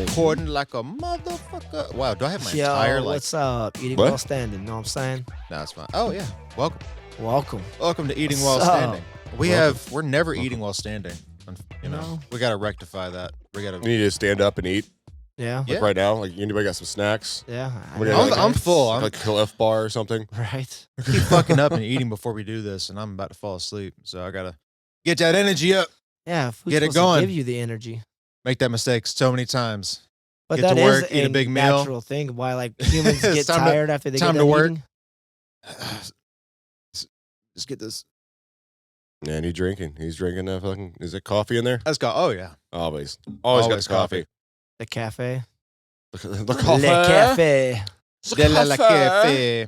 recording like a motherfucker. Wow, do I have my Yo, entire like? what's up? Eating What? while standing. Know what I'm saying? No, it's fine. Oh yeah, welcome, Welcome. welcome to eating What's while up? standing. We're never eating while standing. You know, No. we gotta rectify that. We You gotta. need to stand up and eat. Yeah. Like Yeah. right now. Like anybody got some snacks? Yeah. What do you know, like? I'm right? full. I'm Like a Cliff Bar or something? Right. keep fucking up and eating before we do this, and I'm about to fall asleep. So I gotta get that energy up. Yeah. Food's Get it supposed to going. give you the energy. Make that mistake so many times. But Get to that is work, eat a big meal. natural thing. Why like humans It's get time to- tired after they time get to done work. eating? Just get this. Yeah, and he's drinking. He's drinking that fucking. Is it coffee in there? Let's go. Oh yeah. Always got Always his coffee. The cafe. The Le coffee. cafe. De la cafe.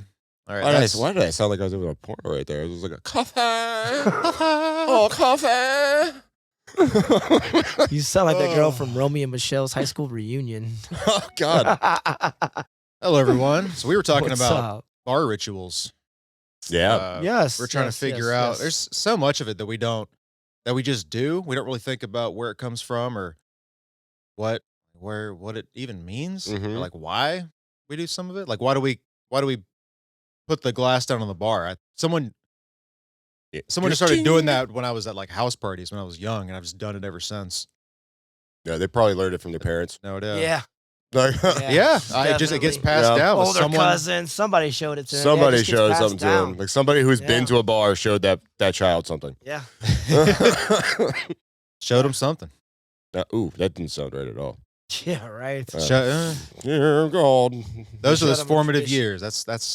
All right. Why did I sound like I was doing a porno right there? It was like a coffee. Oh, coffee. You sound like that girl from Romeo and Michelle's high school reunion. Oh God. Hello, everyone. So we were talking What's about up? bar rituals. Yeah. Yes. We're trying yes, to figure yes, out. yes. There's so much of it that we just do. We don't really think about where it comes from or what it even means, or Mhm. like why we do some of it. Like why do we put the glass down on the bar? Someone just started doing that when I was at like house parties when I was young, and I've just done it ever since. Yeah, they probably learned it from their parents. No doubt. Yeah. Like, Yeah. It gets Definitely. passed Yeah. down. With Older someone, cousin. Somebody showed it to him. somebody Yeah, it just gets showed passed something to down. him. Like somebody who's Yeah. been to a bar showed that child something. Yeah. showed him something. Ooh, that didn't sound right at all. Yeah. Right. Dear God. Those are Showed those him a formative tradition. years.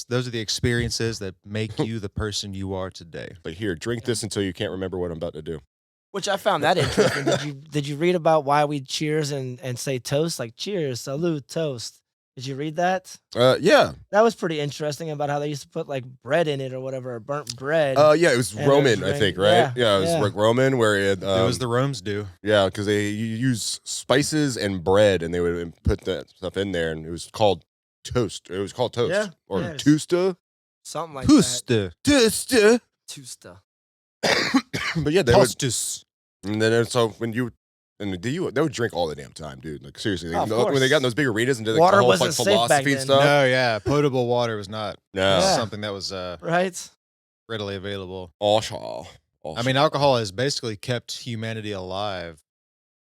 Those are the experiences that make you the person you are today. Like here, drink this until you can't remember what I'm about to do. Which I found that interesting. Did you read about why we cheers and say toast? Like cheers, salute, toast. Did you read that? Yeah. That was pretty interesting about how they used to put like bread in it or whatever, or burnt bread. Yeah, it was And Roman, a I think, drink. right? Yeah, it was yeah. like Roman where it it was the Rome's do. yeah, because they use spices and bread and they would put that stuff in there and it was called toast. It was called toast. Yeah, Or yeah, it's- tusta. Something like that. Puste. Tusta. Tusta. But yeah, they would Tostus. and then so when you and they would drink all the damn time, dude. Like seriously, Oh, of when they got in course. those big arenas and did like, Water the whole like wasn't safe back philosophy then. stuff. No, yeah. Potable water was not No. Yeah. something that was Right? readily available. Awesome. I mean, alcohol has basically kept humanity alive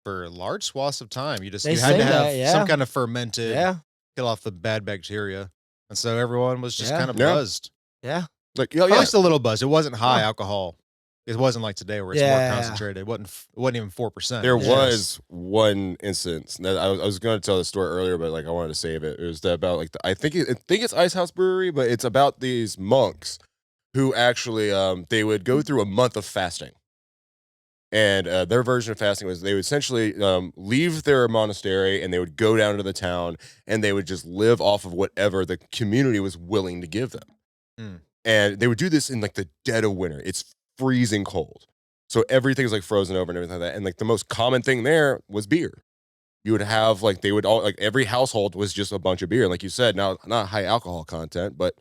for large swaths of time. They You had say to have that, yeah. some kind of fermented, Yeah. kill off the bad bacteria. And so everyone was just Yeah. kind of Yeah. buzzed. Yeah. like, oh At yeah. least a little buzzed. It wasn't high Huh. alcohol. It wasn't like today where it's Yeah. more concentrated. It wasn't even 4%. There It was was one instance that I was going to tell the story earlier, but like I wanted to save it. It was about like I think it's Ice House Brewery, but it's about these monks who actually they would go through a month of fasting, and their version of fasting was they would essentially leave their monastery and they would go down to the town and they would just live off of whatever the community was willing to give them, Mm. and they would do this in like the dead of winter. It's freezing cold. So everything's like frozen over and everything like that. And like the most common thing there was beer. You would have like they would all like every household was just a bunch of beer. And like you said, now not high alcohol content, but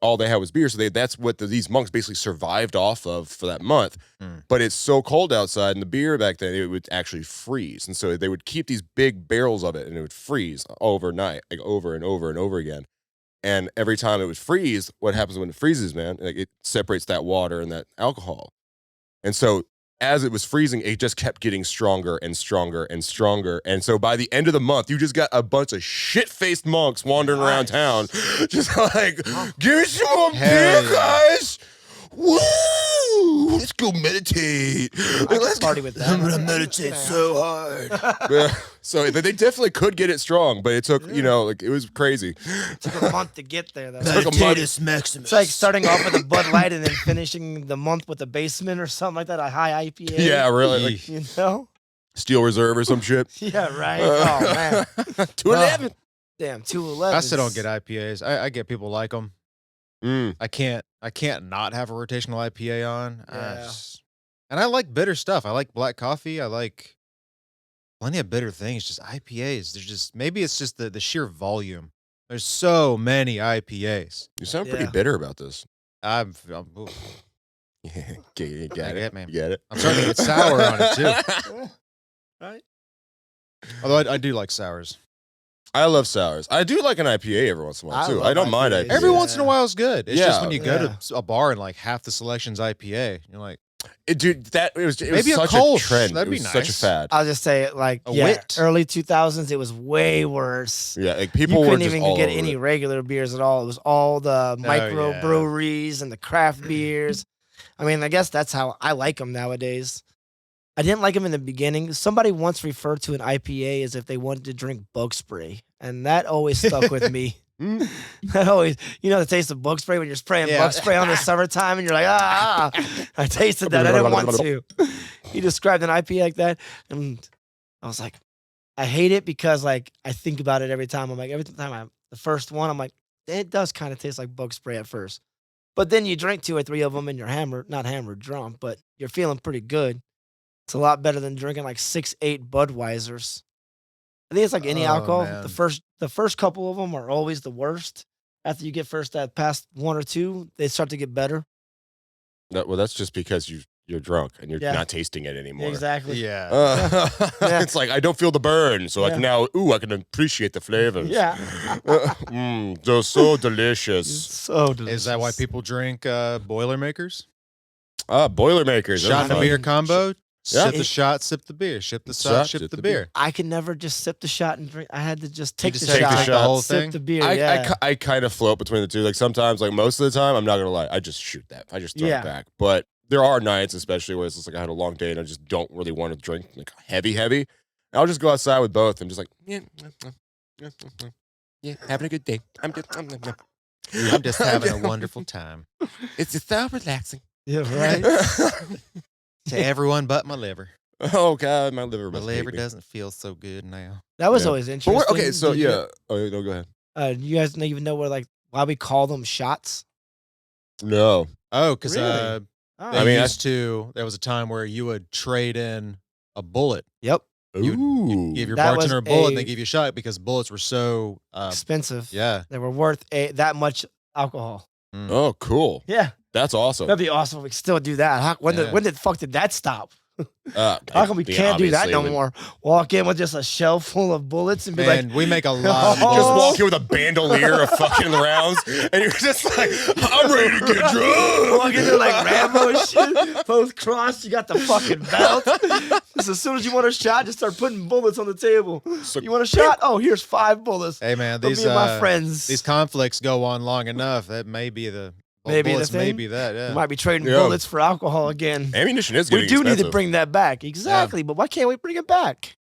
all they had was beer. So that's what these monks basically survived off of for that month. Mm. But it's so cold outside, and the beer back then it would actually freeze. And so they would keep these big barrels of it, and it would freeze overnight, like over and over and over again. And every time it would freeze, what happens when it freezes, man? Like it separates that water and that alcohol. And so as it was freezing, it just kept getting stronger and stronger and stronger. And so by the end of the month, you just got a bunch of shit-faced monks wandering around town, just like, give me some more Hell beer, yeah. guys. Woo! Let's go meditate. Let's party with that. I'm gonna meditate so hard. Yeah. So they definitely could get it strong, but it took, like it was crazy. It took a month to get there, though. Took a month. Maximus. It's like starting off with a Bud Light and then finishing the month with a Basement or something like that, a high IPA. Yeah, really. Like You know? Steel Reserve or some shit. Yeah, right. Oh, man. 211. Damn, 211. I still don't get IPAs. I get people like them. Mm. I can't not have a rotational IPA on. Yeah. And I like bitter stuff. I like black coffee. I like plenty of bitter things. Just IPAs. There's just maybe it's just the sheer volume. There's so many IPAs. You sound pretty Yeah. bitter about this. I'm Yeah, you I got get it. man. You get it. I'm starting to get sour on it too. Right? Although I do like sours. I love sours. I do like an IPA every once in a while I too. love I don't mind IPAs. IPAs. Every Yeah. once in a while is good. It's just Yeah. when you go to a bar and like half the selection's IPA, you're like, Dude, it was Maybe a such Kolsch. a trend. That'd it be was such a nice. fad. I'll just say it like A wit. early 2000s. It was way worse. Yeah, like You people were couldn't just even all get over any it. regular beers at all. It was all the micro yeah. breweries and the craft beers. I mean, I guess that's how I like them nowadays. I didn't like them in the beginning. Somebody once referred to an IPA as if they wanted to drink bug spray, and that always stuck with me. Mm. That always, the taste of bug spray when you're spraying Yeah. bug spray on the summertime, and you're like, I tasted that. I didn't want to. He described an IPA like that, and I was like, I hate it because like I think about it every time. I'm like, every time the first one, I'm like, it does kind of taste like bug spray at first. But then you drink 2 or 3 of them and you're not hammered drunk, but you're feeling pretty good. It's a lot better than drinking like 6, 8 Budweisers. I think it's like any Oh, alcohol. man. The first couple of them are always the worst. After you get past 1 or 2, they start to get better. Well, that's just because you're drunk and you're Yeah. not tasting it anymore. Exactly. yeah. Yeah. It's like I don't feel the burn, so I can now. I can appreciate the flavors. Yeah. They're so It's delicious. so delicious. Is that why people drink Boilermakers? Boilermakers. they're Shot and a fun. beer combo? Yeah. Sip the shot, sip the beer. Sip the shot, sip the beer. I could never just sip the shot and drink. I had to just take just the take shot, the shot. whole sip thing? the beer. I, Yeah. I kind of float between the two. Like sometimes, like most of the time, I'm not gonna lie, I just shoot that. I just throw Yeah. it back. But there are nights, especially where it's just like I had a long day and I just don't really want to drink like heavy. And I'll just go outside with both and just like having a good day. I'm just having a wonderful time. It's just so relaxing. Yeah, right. To everyone but my liver. Oh God, my liver. My must hate liver me. doesn't feel so good now. That was Yeah. always But interesting. okay, so Did you- yeah. Oh no, go ahead. you guys don't even know why we call them shots? No. Oh, because Really? Oh, I mean, there was a time where you would trade in a bullet. yep. Ooh. Give your That was bartender a bullet and a- they give you a shot because bullets were so, Expensive. yeah. They were worth that much alcohol. Oh, cool. Yeah. That's awesome. That'd be awesome if we could still do that. When Yeah. the fuck did that stop? How How come we can't do that no more? Walk in with just a shelf full of bullets and be Man, we make a lot of Oh. Just bullets. walk in with a bandolier of fucking rounds, and you're just like, I'm ready to get like, drunk. walk in there like Rambo and shit, both crossed. You got the fucking belt. Just as soon as you want a shot, just start putting bullets on the table. So- You want a shot? Oh, here's 5 bullets. Hey, man, For these, me and my friends. these conflicts go on long enough. That may be the Maybe the bullets may thing? be that, yeah. We might be trading Yeah. bullets for alcohol again. Ammunition is We getting do need to expensive. bring that back. Exactly. But why can't we bring it back?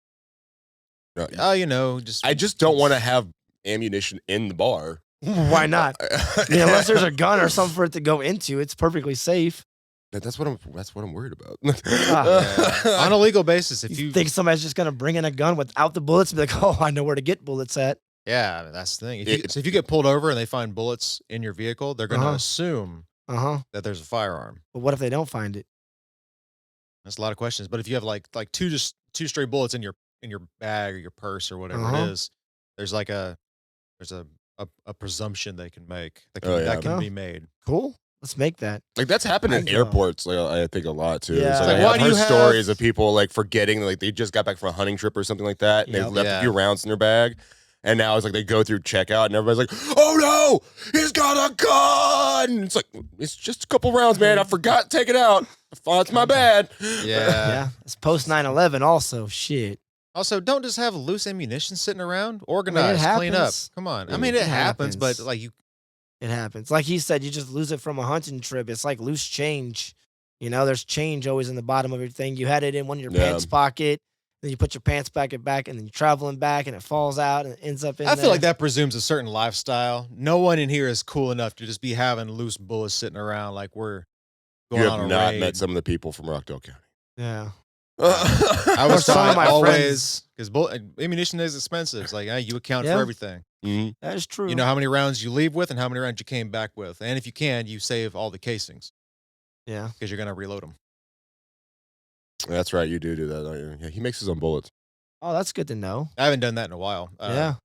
No, Just I just don't want to have ammunition in the bar. Why not? I mean, unless there's a gun or something for it to go into, it's perfectly safe. That's what I'm worried about. Yeah. On a legal basis, if You you think somebody's just gonna bring in a gun without the bullets and be like, oh, I know where to get bullets at. yeah, that's the thing. It- So if you get pulled over and they find bullets in your vehicle, they're going to Uh-huh. assume Uh-huh. that there's a firearm. But what if they don't find it? That's a lot of questions. But if you have like two stray bullets in your bag or your purse or whatever Uh-huh. it is, there's a presumption they can make that Oh, can, yeah. that can Oh. be made. Cool. Let's make that. Like that's happened in I know. airports, like, I think a lot too. Yeah. It's Like, like, why I've do you heard have- stories of people like forgetting, like they just got back from a hunting trip or something like that, and they Yep. left Yeah. a few rounds in their bag, and now it's like they go through checkout, and everybody's like, "Oh no, he's got a gun!" It's like it's just a couple rounds, man. I forgot to take it out. It's my bad. Yeah. Yeah. It's post 9/11 also. Shit. Also, don't just have loose ammunition sitting around. Organize, clean up. happens. Come on. I Mm. mean, it happens, but happens. like you, It happens. Like he said, you just lose it from a hunting trip. It's like loose change. There's change always in the bottom of everything. You had it in one of your Yeah. pants pocket, then you put your pants pocket back, and then you're traveling back, and it falls out and it ends up in I there. feel like that presumes a certain lifestyle. No one in here is cool enough to just be having loose bullets sitting around like we're going You on have a not raid. met some of the people from Rockdale County. Yeah. I was Some of taught my always because ammunition is expensive. It's like you account Yeah. for everything. Mhm. That is true. You know how many rounds you leave with and how many rounds you came back with, and if you can, you save all the casings Yeah. because you're gonna reload them. That's right, you do that, don't you? Yeah, he makes his own bullets. Oh, that's good to know. I haven't done that in a while. Yeah.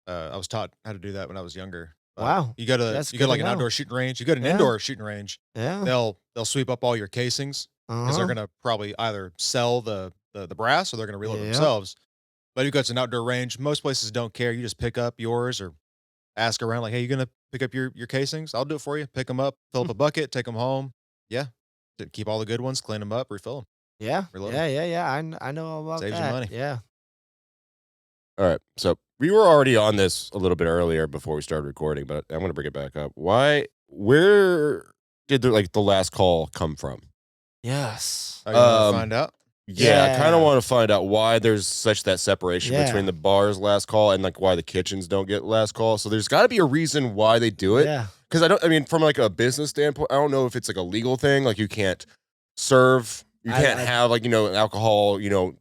I was taught how to do that when I was younger. Wow. You go to That's you go good to like to an know. outdoor shooting range. You go to an Yeah. indoor shooting range. Yeah. They'll sweep up all your casings because Uh-huh. they're gonna probably either sell the brass or they're gonna reload it Yeah. themselves. But you go to an outdoor range. Most places don't care. You just pick up yours or ask around, like, "Hey, you gonna pick up your casings? I'll do it for you." Pick them up, fill up a bucket, take them home. Yeah, keep all the good ones, clean them up, refill them, Yeah, reload them. yeah. I know all about Saves you that. money. Yeah. All right. So we were already on this a little bit earlier before we started recording, but I'm going to bring it back up. Where did the last call come from? Yes. Oh, you want to find out? Yeah, I kind of Yeah. want to find out why there's such that separation Yeah. between the bar's last call and like why the kitchens don't get last call. So there's got to be a reason why they do it. Yeah. Because I mean, from like a business standpoint, I don't know if it's like a legal thing. Like you can't serve, you can't have like, alcohol,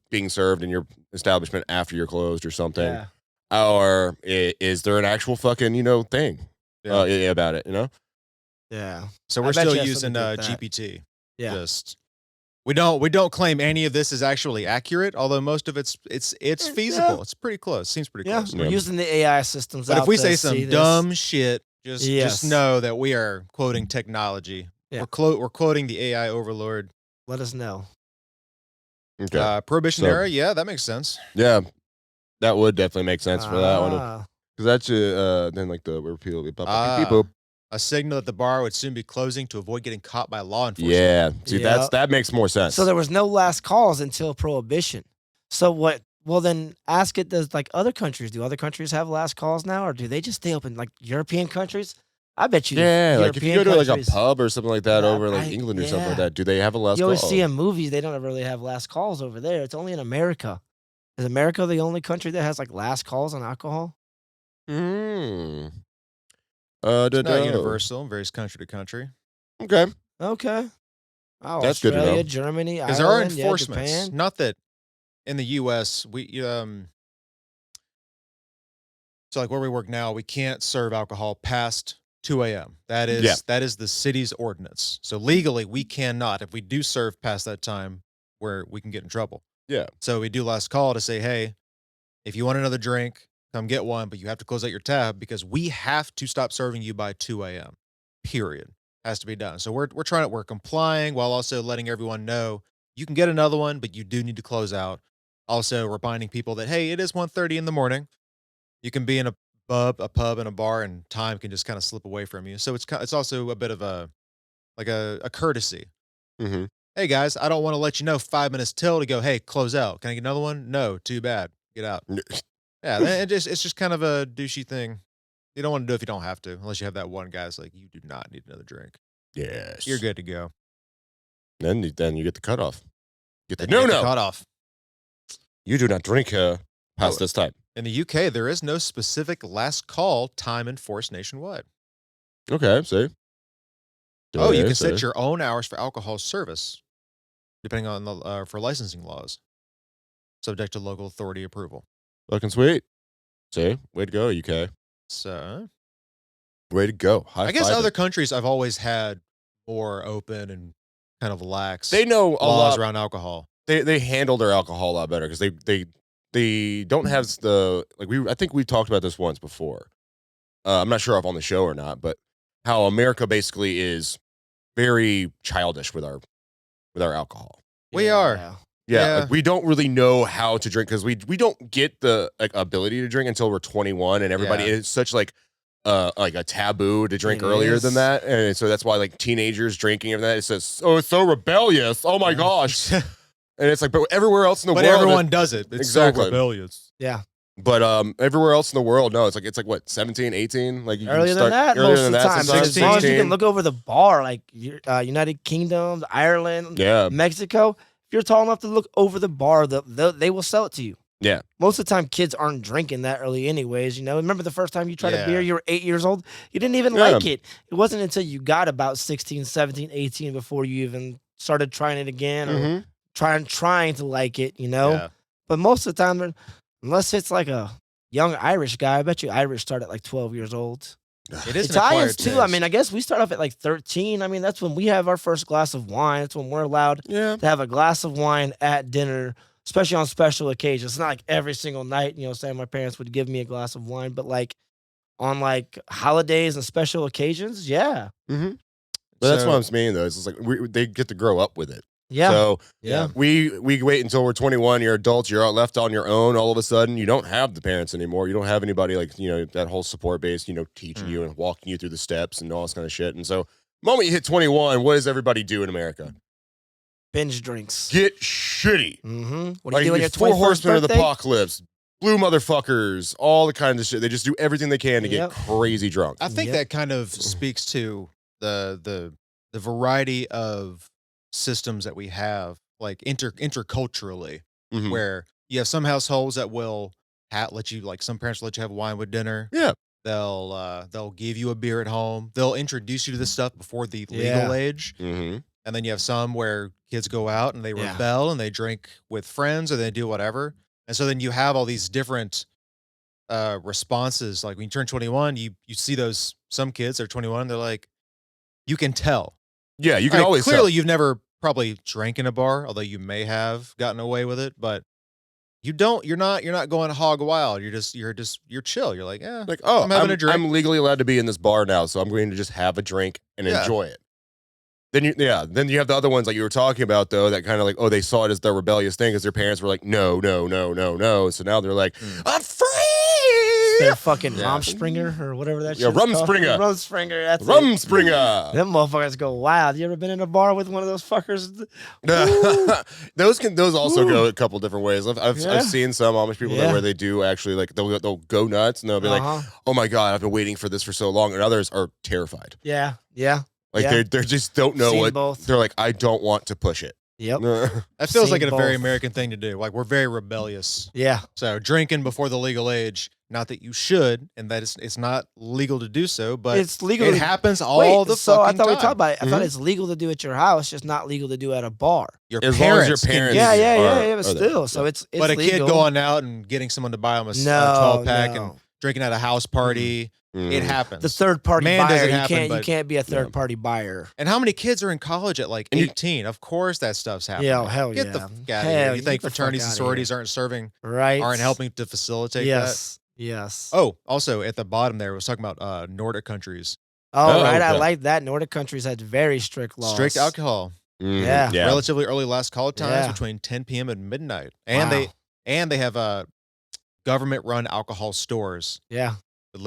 being served in your establishment after you're closed or something. Yeah. Or is there an actual fucking, thing about it, Yeah. So I we're bet still you has using something to do with that. GPT. Yeah. Just we don't claim any of this is actually accurate, although most of it's feasible. Yeah. It's pretty close. Seems pretty Yeah. close. We're Yeah. using the AI systems. But out if we to say see some this. dumb shit, Yes. just know that we are quoting technology. Yeah. We're quoting the AI overlord. Let us know. Okay. Prohibition So- era, yeah, that makes sense. Yeah. That would definitely make sense for that one. Ah. Because that's then like the repeal. A signal that the bar would soon be closing to avoid getting caught by law enforcement. Yeah. See, Yeah. that makes more sense. So there was no last calls until prohibition. So what? Well, then ask it. Does like other countries? Do other countries have last calls now, or do they just stay open? Like European countries? I bet you. yeah, like if you European go to like a countries- pub or something like that Yeah, over in like England or something like that, do they have a last You call? always see in movies they don't really have last calls over there. It's only in America. Is America the only country that has like last calls on alcohol? Hmm. It's not universal, varies country to country. Okay. Okay. Oh, That's good to Australia, know. Germany, Because there are Ireland, yeah, enforcements. Japan. Not that in the U.S. So like where we work now, we can't serve alcohol past 2 a.m. That is the city's ordinance. So legally, we cannot. If we do serve past that time, where we can get in trouble. Yeah. So we do last call to say, hey, if you want another drink, come get one, but you have to close out your tab because we have to stop serving you by 2 a.m. Period. Has to be done. So we're complying while also letting everyone know you can get another one, but you do need to close out. Also reminding people that, hey, it is 1:30 in the morning. You can be in a pub and a bar, and time can just kind of slip away from you. So it's also a bit of a courtesy. Mm-hmm. Hey guys, I don't want to let you know 5 minutes till to go, hey, close out. Can I get another one? No, too bad. Get out. Yeah, it's just kind of a douchey thing. You don't want to do it if you don't have to, unless you have that one guy that's like, you do not need another drink. Yes. You're good to go. Then you get the cutoff. Get the Then you get no. cut off. You do not drink past this time. In the UK, there is no specific last call time enforced nationwide. Okay, see. Oh, you can set your own hours for alcohol service, depending on the for licensing laws, subject to local authority approval. Fucking sweet. See, way to go, UK. So, Way to go. I guess other countries I've always had more open and kind of lax they know a laws lot around alcohol. They handle their alcohol a lot better because they don't have the I think we've talked about this once before. I'm not sure if on the show or not, but how America basically is very childish with our alcohol. We are. Yeah. Like we don't really know how to drink because we don't get the ability to drink until we're 21, and everybody Yeah. is such like a taboo to drink It earlier is. than that, and so that's why like teenagers drinking and that it says, oh, it's so rebellious. Oh my gosh. And it's like, but everywhere else in the But world, everyone does it. It's Exactly. so rebellious. Yeah. but everywhere else in the world, no, it's like what 17, 18, like you can Earlier than start that, earlier most than of the that time. sometimes, As long as you 16. can look over the bar, like United Kingdom, Ireland, Yeah, Mexico, if you're tall enough to look over the bar, they will sell it to you. Yeah. Most of the time, kids aren't drinking that early anyways. Remember the first time you tried a Yeah. beer, you were 8 years old? You didn't even Yeah. like it. It wasn't until you got about 16, 17, 18 before you even started trying it again or Mhm. trying to like it, Yeah. But most of the time, unless it's like a young Irish guy, I bet you Irish start at like 12 years old. It is an Italians acquired too. I taste. mean, I guess we start off at like 13. I mean, that's when we have our first glass of wine. That's when we're allowed Yeah, to have a glass of wine at dinner, especially on special occasions. It's not like every single night, saying my parents would give me a glass of wine, but like on like holidays and special occasions, yeah. but that's So- what I'm saying though. It's just like they get to grow up with it. Yeah. So Yeah. we wait until we're 21. You're adults. You're out left on your own. All of a sudden, you don't have the parents anymore. You don't have anybody like that whole support base. Teaching you and walking you through the steps and all this kind of shit. And so, the moment you hit 21, what does everybody do in America? Binge drinks. Get shitty. Mm-hmm. What do Like you do on your 4 21st horsemen of the birthday? apocalypse, blue motherfuckers, all the kind of shit. They just do everything they can to get crazy drunk. I think that kind of speaks to the variety of systems that we have, like interculturally, Mhm. where you have some households that will let you, like some parents will let you have wine with dinner. Yeah. They'll give you a beer at home. They'll introduce you to this stuff before the legal Yeah. age. Mm-hmm. And then you have some where kids go out and they Yeah. rebel and they drink with friends or they do whatever. And so then you have all these different responses. Like when you turn 21, you see those some kids, they're 21, they're like, you can tell. Yeah, you can Like, always clearly tell. you've never probably drank in a bar, although you may have gotten away with it, but you're not going hog wild. You're chill. You're like, yeah, Like, oh, I'm having a drink. I'm legally allowed to be in this bar now, so I'm going to just have a drink and Yeah. enjoy it. Then you have the other ones like you were talking about though, that kind of like, oh, they saw it as their rebellious thing because their parents were like, no, no, no, no, no. So now they're like, I'm free. Their fucking Yeah. Rumspringer or whatever that shit. Yeah, Rumspringer. Rumspringer. That's it. Rumspringer. Them motherfuckers go wild. You ever been in a bar with one of those fuckers? those also Woo. go a couple different ways. I've Yeah. seen some Amish people Yeah. where they do actually like they'll go nuts and they'll be like, oh my god, I've been waiting for this for so long, and others are terrified. Yeah. Yeah. Like Yeah. they just don't know Seen what both. they're like. I don't want to push it. Yep. That feels like Seen a very both. American thing to do. Like we're very rebellious. Yeah. So drinking before the legal age, not that you should, and that it's not legal to do so, but It's legal. it to- happens all Wait, the so I fucking thought we time. talked about it. I thought Mhm. it's legal to do at your house, just not legal to do at a bar. Your As long as your parents can parents- do Yeah, it. yeah, yeah, are- yeah. But are there. still, so it's But a kid legal. going out and getting someone to buy them a No, 12 pack no. and drinking at a house party, Mhm. it happens. The third party Man, does buyer. it You happen, can't. You but- can't be a third party buyer. And how many kids are in college at like And you- 18? Of course that stuff's happening. Yeah, oh, hell Get yeah. the fuck out of Hell, here. You get think the fuck fraternities and outta sororities here. aren't helping to facilitate that? Yes. Yes. Oh, also at the bottom there, it was talking about Nordic countries. Oh, right. I okay. like that. Nordic countries had very strict laws. Strict alcohol. Mhm. Yeah. yeah. Relatively early last call times Yeah. between 10 p.m. and midnight. And Wow. they have government run alcohol stores. Yeah.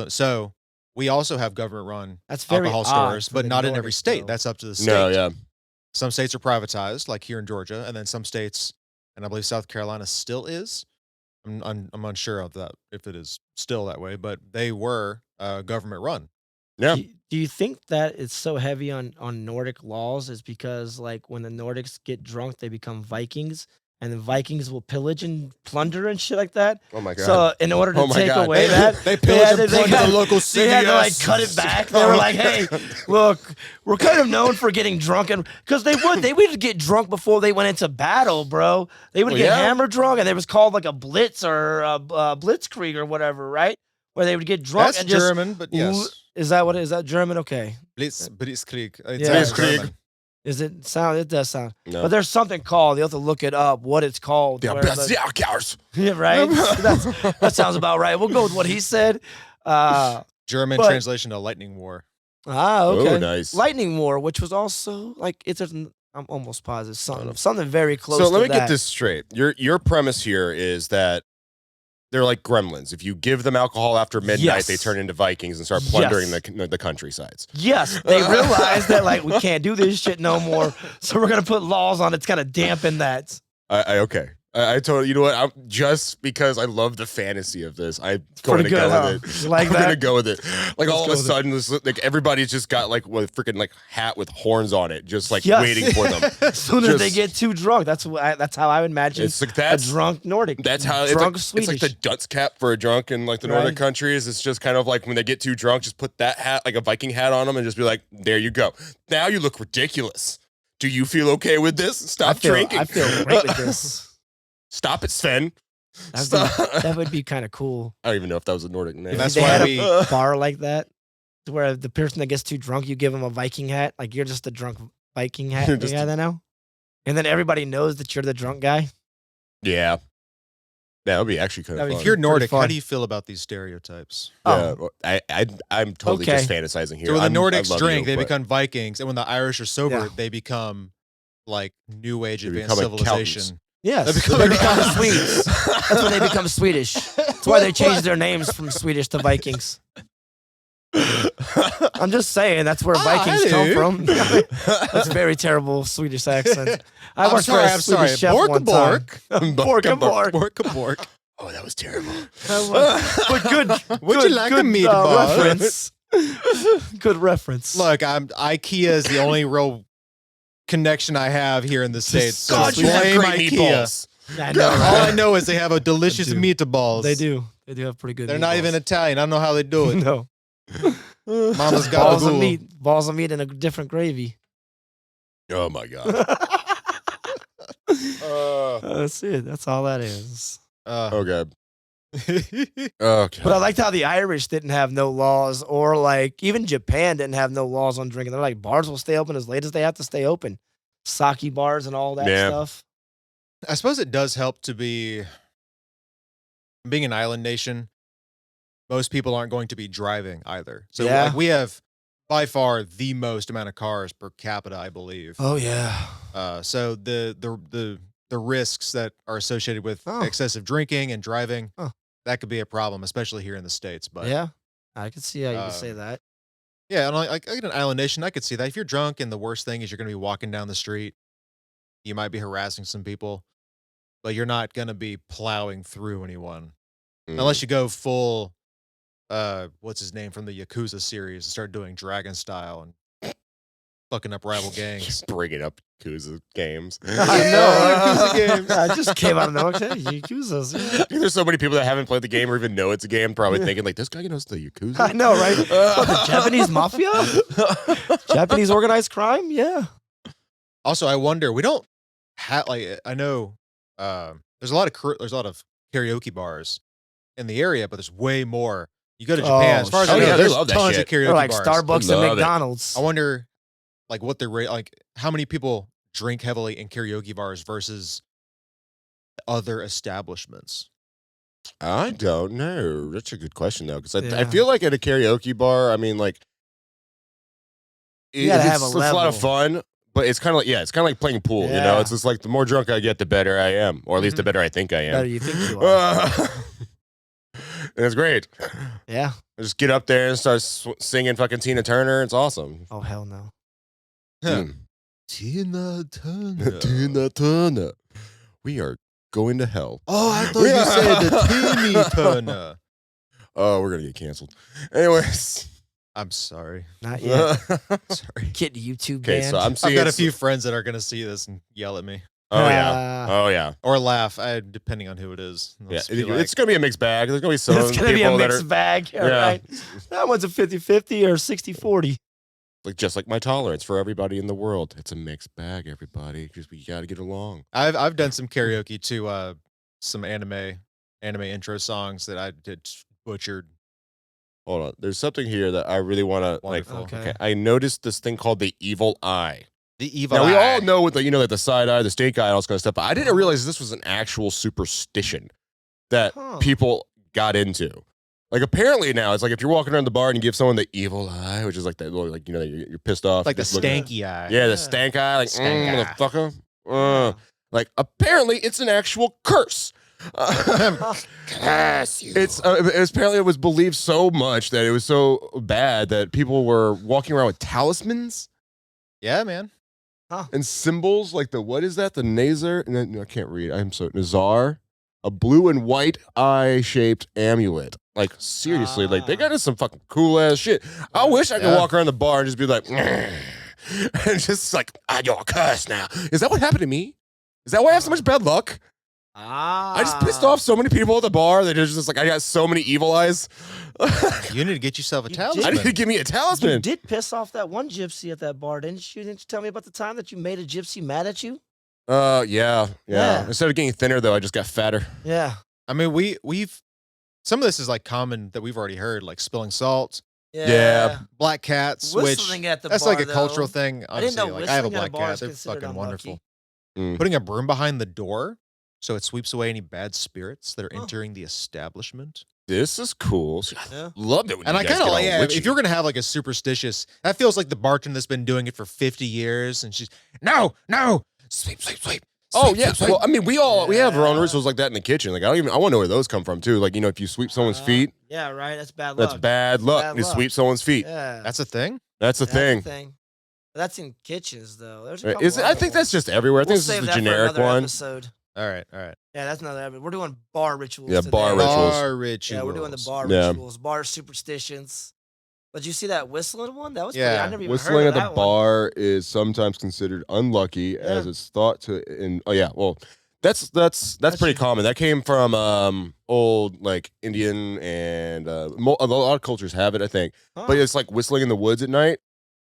So we also have government run That's very alcohol odd stores, for but the not in every Nordics, state. though. That's up to the state. No, yeah. Some states are privatized, like here in Georgia, and then some states, and I believe South Carolina still is. I'm unsure of that if it is still that way, but they were government run. Yeah. Do you think that it's so heavy on Nordic laws is because like when the Nordics get drunk, they become Vikings, and the Vikings will pillage and plunder and shit like that? Oh my god. So in order to Oh my take God. away that, They pillaged and plundered got- the local CVS. They had to like cut it back. They were like, "Hey, look, we're kind of known for getting drunk, and because they would get drunk before they went into battle, bro. They would Well, get yeah. hammered drunk, and it was called like a blitz or a blitzkrieg or whatever, right? Where they would get drunk That's and just German, but yes. Is that what is that German? Okay. Blitzkrieg. It's Yeah. German. Blitzkrieg. Is it sound? It does sound. No. But there's something called. You have to look it up. What it's called. Yeah, where best the- Jackers. yeah, right. That sounds about right. We'll go with what he said. German But- translation to lightning war. Okay. Oh, nice. Lightning War, which was also like I'm almost positive something very close. So to let me that. get this straight. Your premise here is that they're like gremlins. If you give them alcohol after midnight, Yes. they turn into Vikings and start plundering Yes. the countrysides. Yes, they realized that like we can't do this shit no more, so we're gonna put laws on it to kind of dampen that. Okay. I told you know what? I'm just because I love the fantasy of this. I'm going Pretty to go good, huh? with it. You like I'm that? gonna go with it. Like Let's all of go a with it. sudden, like everybody's just got like a freaking like hat with horns on it, just like Yes. waiting for them. As soon as they Just- get too drunk, that's how I would imagine It's like a that's drunk Nordic. That's how drunk it's Swedish. like the dunce cap for a drunk in like the Right. northern countries. It's just kind of like when they get too drunk, just put that hat, like a Viking hat on them and just be like, there you go. Now you look ridiculous. Do you feel okay with this? Stop drinking. I feel great with this. Stop it, Sven. That'd Stop. that would be kind of cool. I don't even know if that was a Nordic name. If That's they why had we- a bar like that, where the person that gets too drunk, you give them a Viking hat, like you're just a drunk Viking hat. You're You just got that now? And then everybody knows that you're the drunk guy. Yeah. That would be actually kind of That'd be fun. If you're Nordic, how fun. do you feel about these stereotypes? yeah, Oh. I'm totally Okay. just fantasizing here. So when the I Nordics love drink, you, they but- become Vikings, and when the Irish are sober, Yeah. they become like new age They advanced become accountants. civilization. Yes, They they become become Swedes. That's when they become Swedish. That's why they changed their names from Swedish to Vikings. I'm just saying that's where Vikings come from. That's a very terrible Swedish accent. I worked for a Swedish chef one time. Bork and bork. Bork. Oh, that was terrible. But good. Would you like a meatball? Reference? Good reference. Look, IKEA is the only real connection I have here in the States. So God, you have blame great IKEA. meatballs. I know, All right? I know is they have a delicious They do. meatballs. They do. They do have pretty good. They're not meatballs. even Italian. I don't know how they do it. No. Mama's got Balls a of meat. Balls of meat in a different gravy. Oh my god. That's it. That's all that is. Okay. Okay. But I liked how the Irish didn't have no laws, or like even Japan didn't have no laws on drinking. They're like bars will stay open as late as they have to stay open. Sake bars and all that Yeah. stuff. I suppose it does help to be being an island nation. Most people aren't going to be driving either. So Yeah. like we have by far the most amount of cars per capita, I believe. Oh yeah. So the risks that are associated with Oh. excessive drinking and driving, Huh. that could be a problem, especially here in the States. But Yeah. I could see how you could say that. yeah, and like in an island nation, I could see that. If you're drunk and the worst thing is you're going to be walking down the street, you might be harassing some people, but you're not going to be plowing through anyone unless you go full. What's his name from the Yakuza series and start doing Dragon style and fucking up rival gangs. Just bringing up Yakuza games. I know. Yakuza games. I just came out of nowhere. Hey, Yakuza's. Yeah. There's so many people that haven't played the game or even know it's a game, probably thinking like, this guy knows the Yakuza. I know, right? What, the Japanese mafia? Japanese organized crime? Yeah. Also, I wonder, we don't have like I know there's a lot of karaoke bars in the area, but there's way more. You go to Japan, as far as I Oh, know, yeah, they there's love that tons shit. of karaoke Or like bars. Starbucks and Love it. McDonald's. I wonder, like, what the rate, like, how many people drink heavily in karaoke bars versus other establishments. I don't know. That's a good question though, because I Yeah. feel like at a karaoke bar, I mean, like, You gotta it's, have a it's a lot level. of fun, but it's kind of like, it's kind of like playing pool. You know, Yeah. it's just like the more drunk I get, the better I am, or at least the better I think I Better am. you think you are. And it's great. Yeah. I just get up there and start singing fucking Tina Turner. It's awesome. Oh hell no. Mm. Tina Turner. Tina Turner. We are going to hell. Oh, I thought you said the Timmy Turner. Oh, we're gonna get canceled. Anyways, I'm sorry. Not yet. Sorry. Get YouTube okay, banned. so I'm I've seeing. got a few friends that are going to see this and yell at me Oh yeah. Oh yeah. or laugh, depending on who it is. They'll Yeah. just be like, It's gonna be a mixed bag. There's gonna be some It's people gonna be a that mixed are bag. All Yeah. right. That one's a 50-50 or 60-40. like just like my tolerance for everybody in the world. It's a mixed bag, everybody. Just we gotta get along. I've done some karaoke to some anime intro songs that I did butchered. Hold on. There's something here that I really want to like. Wonderful. Okay. I noticed this thing called the evil eye. The evil. Now we eye. all know with the like the side eye, the stink eye, all this kind of stuff. But I didn't realize this was an actual superstition that Huh. people got into. Like apparently now it's like if you're walking around the bar and you give someone the evil eye, which is like that little like you're pissed off, like the just looking- stanky eye. Yeah, the Yeah. stank eye, like Stank eye. motherfucker. Like apparently it's an actual curse. Curse you. It's apparently it was believed so much that it was so bad that people were walking around with talismans Yeah, man. and symbols like the what is that? The Nazar? No, I can't read. I'm so Nazar, a blue and white eye shaped amulet. Like seriously, like they got us some fucking cool ass shit. I wish I could Yeah. walk around the bar and just be like, and just like, you're cursed now. Is that what happened to me? Is that why I have so much bad luck? I just pissed off so many people at the bar that it's just like I got so many evil eyes. You need to get yourself a You talisman. I need to give me a You talisman. did piss off that one gypsy at that bar, didn't you? Didn't you tell me about the time that you made a gypsy mad at you? Yeah. Yeah. Instead of getting thinner though, I just got fatter. Yeah. I mean, we've some of this is like common that we've already heard, like spilling salt, Yeah. black cats, which Whistling at the that's bar, like a cultural though. thing. I didn't Honestly, know like I have a whistling at a black bar cat; is they're considered fucking unlucky. wonderful. Mm. Putting a broom behind the door so it sweeps away any bad spirits that are Huh. entering the establishment. This is cool. Yeah. Loved it when And you I guys kind of get like, all yeah, witchy. if you're gonna have like a superstitious, that feels like the bartender that's been doing it for 50 years, and she's no, sweep. Oh yeah. Well, I mean, we have our own rituals like that in the kitchen. Like I want to know where those come from too. Like if you sweep someone's feet, Yeah, right. That's bad luck. that's bad luck. Bad You luck. sweep someone's feet. Yeah, That's a thing. That's a thing. That's in kitchens though. There's a couple Is it, I think that's just everywhere. I think this is the generic one. Episode. All right. Yeah, that's another episode. We're doing bar rituals. Yeah, today. bar rituals. Bar rituals. Yeah, we're doing the bar Yeah. rituals, bar superstitions. But you see that whistling one? That was pretty, Yeah. I never even Whistling heard at of the that one. bar is sometimes considered unlucky, as it's thought to. That's pretty common. That came from old like Indian and a lot of cultures have it, I think. Huh. But it's like whistling in the woods at night.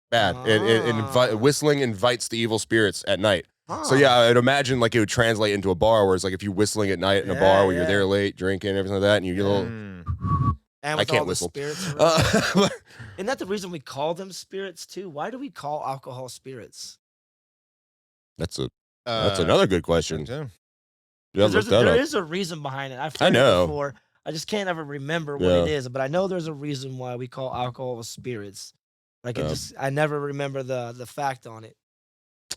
Bad. Ah. Whistling invites the evil spirits at night. Huh. So yeah, I'd imagine like it would translate into a bar, where it's like if you're whistling at night in a bar where you're there late drinking and everything like that, and you get a little. And I with can't all the whistle. spirits around. Isn't that the reason we call them spirits too? Why do we call alcohol spirits? That's another good question. too. Yeah, There is a reason behind it. I've heard I know. it before. I just can't ever remember what Yeah. it is, but I know there's a reason why we call alcohol spirits. Like I never remember the fact on it.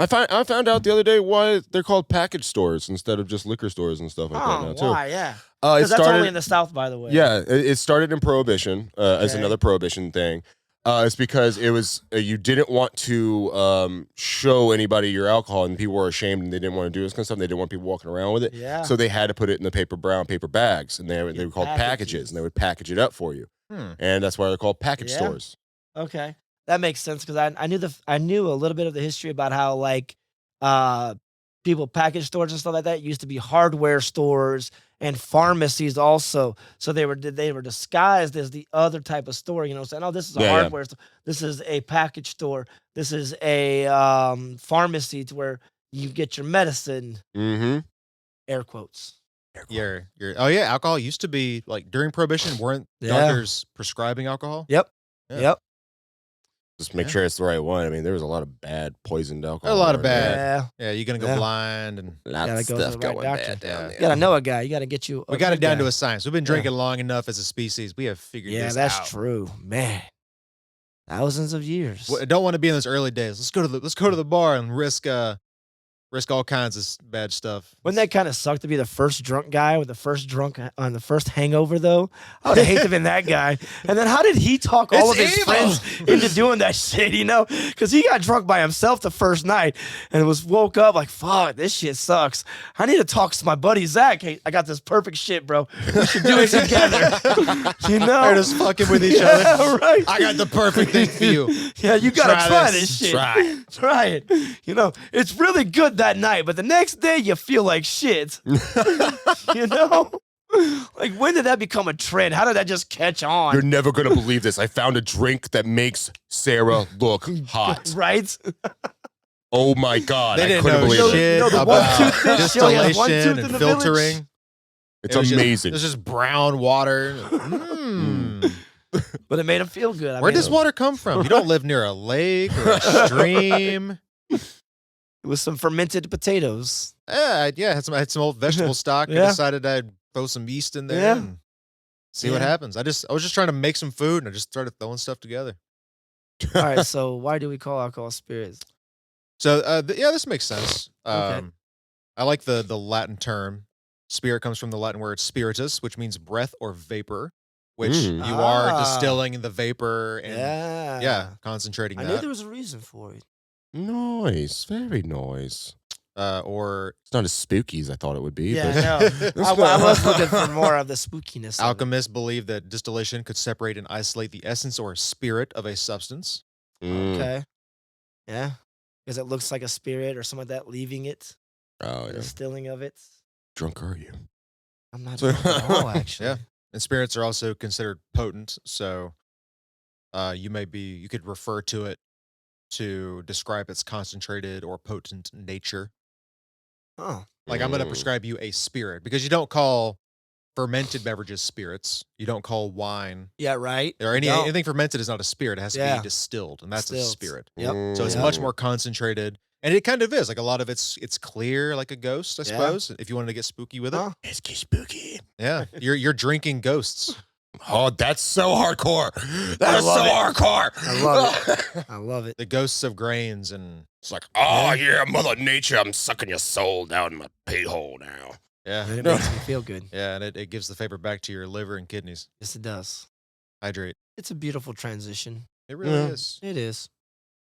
I found out the other day why they're called package stores instead of just liquor stores and stuff like that now too. Why? Yeah. It Because that's started only in the South, by the way. Yeah, it started in Prohibition as Okay. another Prohibition thing. It's because it was you didn't want to show anybody your alcohol, and people were ashamed, and they didn't want to do this kind of stuff. They didn't want people walking around with it, Yeah. so they had to put it in the brown paper bags, and they were called packages, packages. and they would package it up for you, and that's why they're called package Yeah. stores. Okay, that makes sense because I knew a little bit of the history about how like people package stores and stuff like that used to be hardware stores and pharmacies also. So they were disguised as the other type of store. You know, saying, "Oh, this is a hardware store. This is a package store. This is a pharmacy to where you get your medicine." Mm-hmm. Air quotes. Oh yeah, alcohol used to be like during Prohibition. Weren't doctors prescribing alcohol? Yep. Yeah. Yep. Just make sure it's the right one. I mean, there was a lot of bad poisoned alcohol. A lot of around bad. Yeah. Yeah, you're gonna go Yeah. blind, and there. Lots Gotta of go to stuff the right going doctor. bad down Yeah. there. You gotta know a guy. You gotta get you. we got it down to a a science. We've been drinking long enough as a species. We have figured Yeah, this that's out. true, man. Thousands of years. I don't want to be in those early days. Let's go to the bar and risk all kinds of bad stuff. Wouldn't that kind of suck to be the first drunk guy with the first drunk on the first hangover though? I would hate to have been that guy. And then how did he talk all of his friends into doing that shit, you know? Because he got drunk by himself the first night and woke up like, fuck, this shit sucks. I need to talk to my buddy Zach. Hey, I got this perfect shit, bro. We should do it together. You know? They're just fucking with each Yeah, other. right. I got the perfect thing for you. Yeah, you gotta Try try this. this shit. Try it. Try it. You know, it's really good that night, but the next day you feel like shit. You know? Like, when did that become a trend? How did that just catch on? You're never gonna believe this. I found a drink that makes Sarah look hot. Right? Oh my god! They I didn't couldn't know believe it. shit No, the about one-tooth fish, she only has one distillation tooth in and the village. filtering. It's It was amazing. It's just brown water. Mm. But it made him feel good. Where does water come from? You don't live near a lake or a stream. It was some fermented potatoes. Yeah, I had some old vegetable stock. I Yeah. decided I'd throw some yeast in there Yeah. and see what Yeah. happens. I was just trying to make some food, and I just started throwing stuff together. All right, so why do we call alcohol spirits? So this makes sense. Okay. I like the Latin term. Spirit comes from the Latin word spiritus, which means breath or vapor, which Mm. you are Ah. distilling the vapor and concentrating I knew that. there was a reason for it. Nice, very nice. Or It's not as spooky as I thought it would be. Yeah, but I know. I was looking for more of the spookiness. of it. alchemists believe that distillation could separate and isolate the essence or spirit of a substance. Mm. Okay. Yeah. Because it looks like a spirit or something like that, leaving it, Oh the yeah. distilling of it. Drunk are you? I'm not So- drunk at all, actually. Yeah. And spirits are also considered potent, so you could refer to it to describe its concentrated or potent nature. Oh. Like I'm going to Mm. prescribe you a spirit because you don't call fermented beverages spirits. You don't call wine Yeah, right. or No. anything fermented is not a spirit. It has to Yeah. be distilled, and that's a Distilled. spirit. Yep. So it's Yeah. much more concentrated, and it kind of is like a lot of it's clear, like a ghost, I Yeah. suppose. If you wanted to get spooky with it, Huh? It's spooky. yeah, you're drinking ghosts. Oh, that's so hardcore. That I is so love it. hardcore. I love it. I love it. The ghosts of grains and It's like, oh yeah, Mother Nature, I'm sucking your soul down my pay hole now. yeah, And it makes me feel good. yeah, and it gives the favor back to your liver and kidneys. Yes, it does. Hydrate. It's a beautiful transition. It really Yeah. is. It is.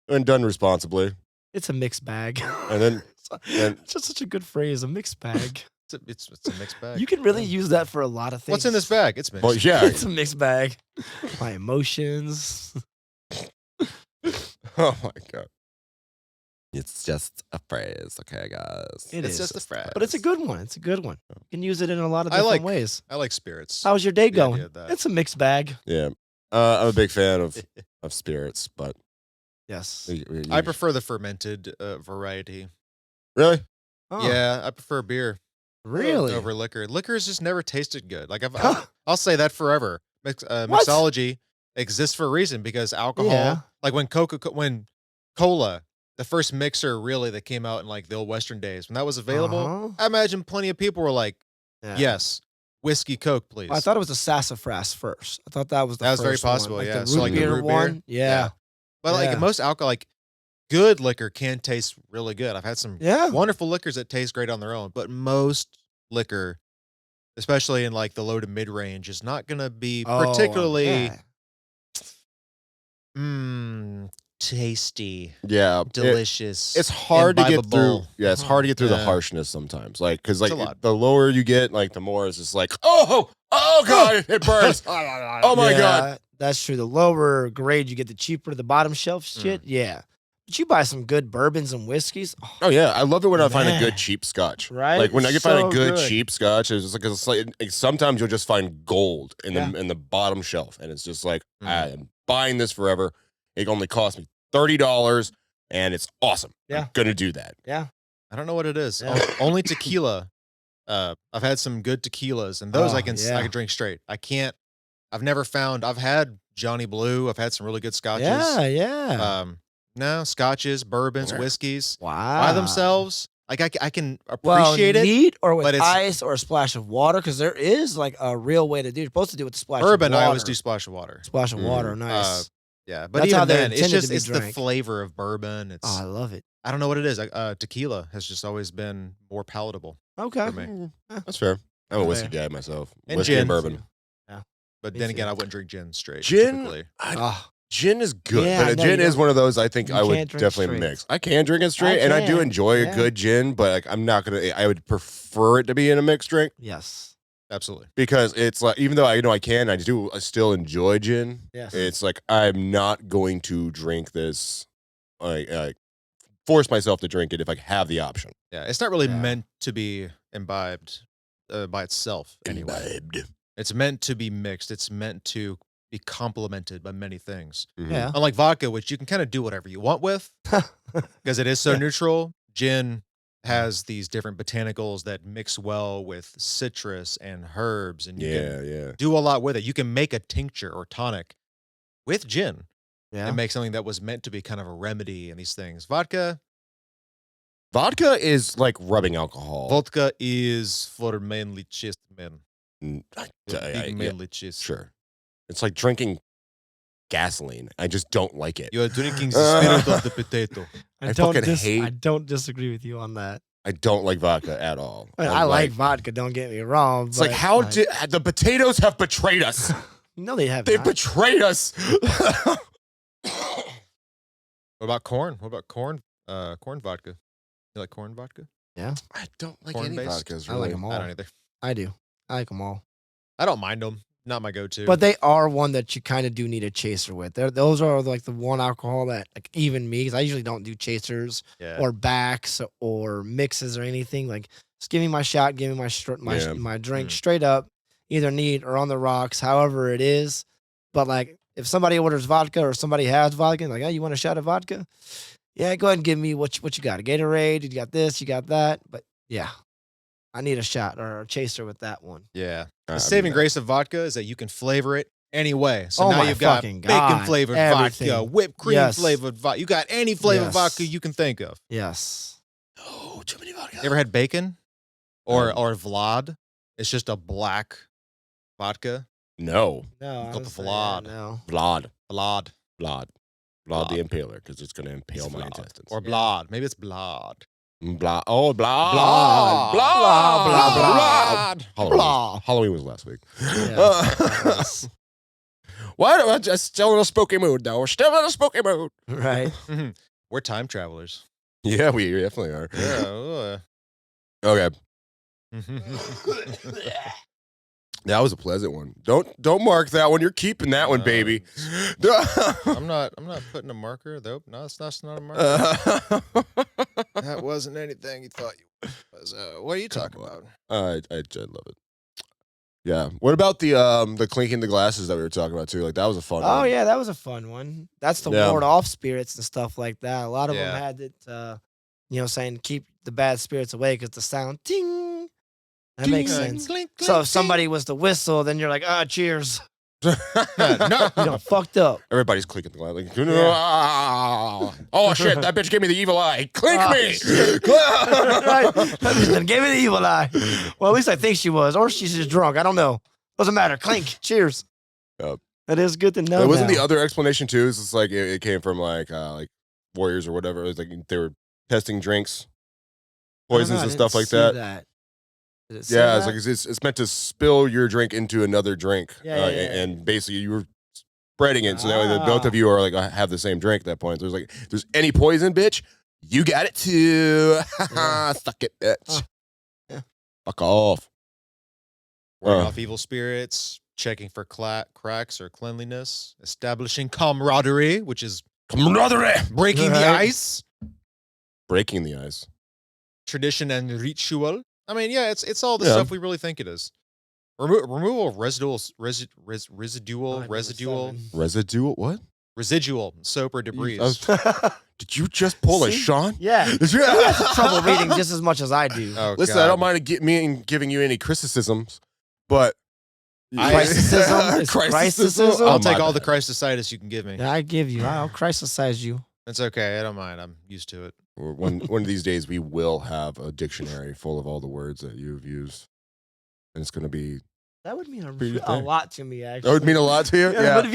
And done responsibly. It's a mixed bag. And then It's just such a good phrase, a mixed bag. It's a mixed bag. You can really use that for a lot of things. What's in this bag? It's mixed. well, yeah. It's a mixed bag. My emotions. Oh my god. It's just a phrase, okay, guys. It It's is. just a phrase. But it's a good one. It's a good one. You can use it in a lot of I different like- ways. I like spirits. How's your day The idea going? of that. It's a mixed bag. Yeah. I'm a big fan of spirits, but Yes. I prefer the fermented variety. Really? Oh, Yeah, I prefer beer Really? over liquor. Liquor's just never tasted good. Like I'll say that forever. What? Mixology exists for a reason because alcohol, Yeah. like when cola, the first mixer really that came out in like the old Western days, when that was available, Uh-huh. I imagine plenty of people were like, Yeah. yes, whiskey, Coke, please. I thought it was the sassafras first. I thought that was the That was very first one. possible, Like yeah. the So, root like the beer root beer? one. Yeah. But like Yeah. most alcohol, like good liquor can taste really good. I've had some Yeah. wonderful liquors that taste great on their own, but most liquor, especially in like the low to mid range, is not going to be Oh, particularly yeah. tasty, Yeah. delicious. It's hard to get through. imbibable. Yeah, it's hard to get through the Yeah. harshness sometimes. Like, because like It's a lot. the lower you get, like the more it's just like, oh god, it burns. Oh my Yeah, god. That's true. The lower grade you get, the cheaper the bottom shelf shit. Yeah. But you buy some good bourbons and whiskeys. Oh, Oh yeah, I love it when I find a Man. good cheap scotch. Right? Like when I can find So a good good. cheap scotch, it's just like sometimes you'll just find gold in Yeah. the bottom shelf, and it's just like Mm. I am buying this forever. It only cost me $30, and it's awesome. Yeah. I'm gonna do that. yeah. I don't know what it is. Yeah. Only tequila. I've had some good tequilas, and those Oh, I can yeah. drink straight. I can't. I've never found. I've had Johnny Blue. I've had some really good scotches. Yeah. No scotches, bourbons, Yeah. whiskeys Wow. by themselves. Like I can Well, appreciate it. neat or with but it's- ice or a splash of water, because there is like a real way to do it. You're supposed to do it with a splash Bourbon, of water. I always do splash of water. Splash of water, nice. Yeah, but That's how even they're then, it's intended to just be it's the drank. flavor of bourbon. It's Oh, I love it. I don't know what it is. Tequila has just always been more palatable Okay. for me. Mm, That's fair. I'm a Fair. whiskey guy myself. And Whiskey gin. and bourbon. But Me then too. again, I wouldn't drink gin straight. Gin? typically. Oh, Gin is good, Yeah, but no, gin you is don't- one of those I think you I would can't drink definitely straight. mix. I can drink it straight, and I do can, enjoy yeah. a good gin, but like I'm not gonna. I would prefer it to be in a mixed drink yes. Absolutely. because it's like even though I know I can, I still enjoy gin. Yes. It's like I'm not going to drink this. Like force myself to drink it if I have the option. Yeah, it's not really Yeah. meant to be imbibed by itself anyway. Imbibed. It's meant to be mixed. It's meant to be complemented by many things. Mhm. Yeah. Unlike vodka, which you can kind of do whatever you want with because it is so Yeah. neutral. Gin has these different botanicals that mix well with citrus and herbs, and you Yeah, can yeah. do a lot with it. You can make a tincture or tonic with gin Yeah. and make something that was meant to be kind of a remedy in these things. Vodka Is like rubbing alcohol. Vodka is for manly chest men. Mm, With I- big yeah, manly chest. sure. It's like drinking gasoline. I just don't like it. You are drinking the spirit of the potato. I fucking hate- I don't disagree with you on that. I don't like vodka at all. I, mean, I'm I like vodka. Don't get me wrong. It's like how did the potatoes have betrayed us? No, they have. They not. betrayed us. What about corn? What about corn? Corn vodka. You like corn vodka? I don't like any Corn-based? vodkas. I Really. like 'em all. I don't either. I do. I like them all. I don't mind them. Not my go-to. But they are one that you kind of do need a chaser with. Those are like the one alcohol that, like, even me, because I usually don't do chasers yeah. or backs or mixes or anything. Like, just give me my shot, give me Yeah. my drink Mm. straight up, either neat or on the rocks, however it is. But like, if somebody orders vodka or somebody has vodka, like, oh, you want a shot of vodka? Yeah, go ahead and give me what you got. A Gatorade, you got this, you got that. But yeah, I need a shot or a chaser with that one. Yeah. The I'm saving not- grace of vodka is that you can flavor it any way. So Oh now my you've got fucking bacon God, flavored everything. vodka, whipped cream Yes. flavored vodka. You got any flavor Yes. vodka you can think of. Yes. Oh, too many vodka. You ever had bacon or Um, Vlad? It's just a black vodka. No. No, Got the honestly, Vlad. no. Vlad. Blood. Vlad. Vlad the Impaler, because it's going to impale my intestines. Or blood. Maybe it's blood. Blah. Oh, blah. Blood. Blah, blah, blah. Halloween. Halloween was last week. Yeah. Why am I just still in a spooky mood, though? We're still in a spooky mood. Right. We're time travelers. Yeah, we definitely are. Yeah. Okay. That was a pleasant one. Don't mark that one. You're keeping that one, baby. I'm not putting a marker though. No, it's not a marker. That wasn't anything you thought you was. What are you talking about? I love it. Yeah. What about the clinking the glasses that we were talking about too? Like that was a fun Oh one. yeah, that was a fun one. That's to Yeah. ward off spirits and stuff like that. A lot of Yeah. them had it, saying keep the bad spirits away because the sound ting. That makes sense. Clink, So clink, if somebody was to whistle, then you're like, cheers. no. You know, fucked up. Everybody's clinking the glass. Like, Yeah. oh shit! That bitch gave me the evil eye. Clink Oh, me. Right? That bitch done gave me the evil eye. Well, at least I think she was, or she's just drunk. I don't know. Doesn't matter. Clink. Cheers. Yep. That is good to know. It wasn't now. the other explanation too. It's just like it came from like warriors or whatever. It was like they were testing drinks, I don't know, poisons I and didn't stuff like see that. Did it say Yeah, it's that? like it's meant to spill your drink into another drink, Yeah, yeah. and basically you were spreading it, so that way both of you are like have the same drink at that point. So it's like, if there's any poison, bitch, you got it too. Yeah. Suck it, bitch. Yeah. Fuck off. Warding off evil spirits, checking for cracks or cleanliness, establishing camaraderie, which is Camaraderie. breaking the Right. ice, Breaking the ice. tradition and ritual. I mean, yeah, it's all the Yeah. stuff we really think it is. Removal of residual Residual. What? residual soap or debris. Did you just pull a See? Sean? Yeah. Did you- You have trouble reading just as much as I do. Oh, Listen, God. I don't mind giving you any criticisms, but Criticism? Is criticism? I'll Oh, take my all the bad. chrysositis you can give me. Yeah, I give you. I'll criticize you. It's okay. I don't mind. I'm used to it. One of these days, we will have a dictionary full of all the words that you've used, and it's going to be. That would mean Pretty a thing. lot to me, actually. That would mean a lot to you. Yeah, that'd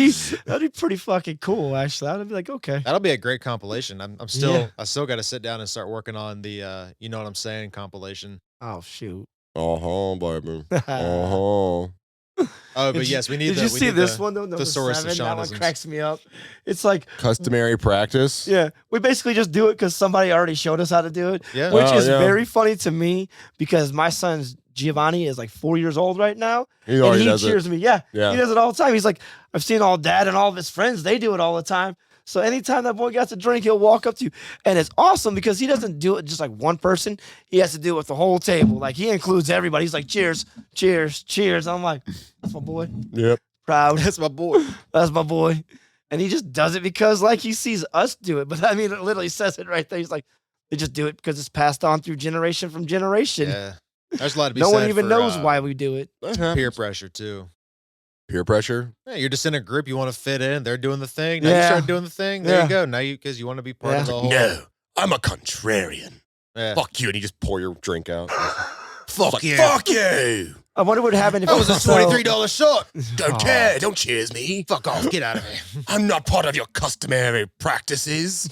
be pretty fucking cool, actually. I'd be like, okay. That'll be a great compilation. I still Yeah. got to sit down and start working on the you know what I'm saying compilation. Oh, shoot. Baby. Oh. Oh, but yes, we need. Did you see this one though? Number thesaurus of 7? That one Shaunisms. cracks me up. It's like, Customary practice. yeah, we basically just do it because somebody already showed us how to do it, Yeah. which Oh, is yeah. very funny to me because my son's Giovanni is like 4 years old right now, He and already he does cheers it. me. Yeah, Yeah. he does it all the time. He's like, I've seen all dad and all of his friends. They do it all the time. So anytime that boy got to drink, he'll walk up to you, and it's awesome because he doesn't do it just like one person. He has to do it with the whole table. Like he includes everybody. He's like, cheers, cheers, cheers. I'm like, that's my boy. Yep. Proud. That's my boy. That's my boy. And he just does it because like he sees us do it. But I mean, it literally says it right there. He's like, they just do it because it's passed on through generation from generation. Yeah. There's a lot to be No one said even for, knows why we do it. peer pressure too. Peer pressure. Yeah, you're just in a group. You want to fit in. They're doing the thing. Now you Yeah. start doing the thing. There Yeah. you go. Now because you want to be part Yeah. of the whole. No, I'm a contrarian. Yeah. Fuck you, and you just pour your drink out. Fuck Like, you. Fuck you. I wonder what happened if That was a $23 shot. Don't Aw. care. Don't cheers me. Fuck off. Get out of here. I'm not part of your customary practices.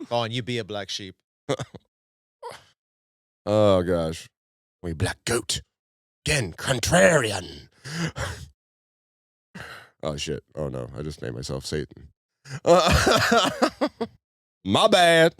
Vaughn, you be a black sheep. Oh gosh. We black goat. Again, contrarian. Oh shit. Oh no. I just made myself Satan. My bad.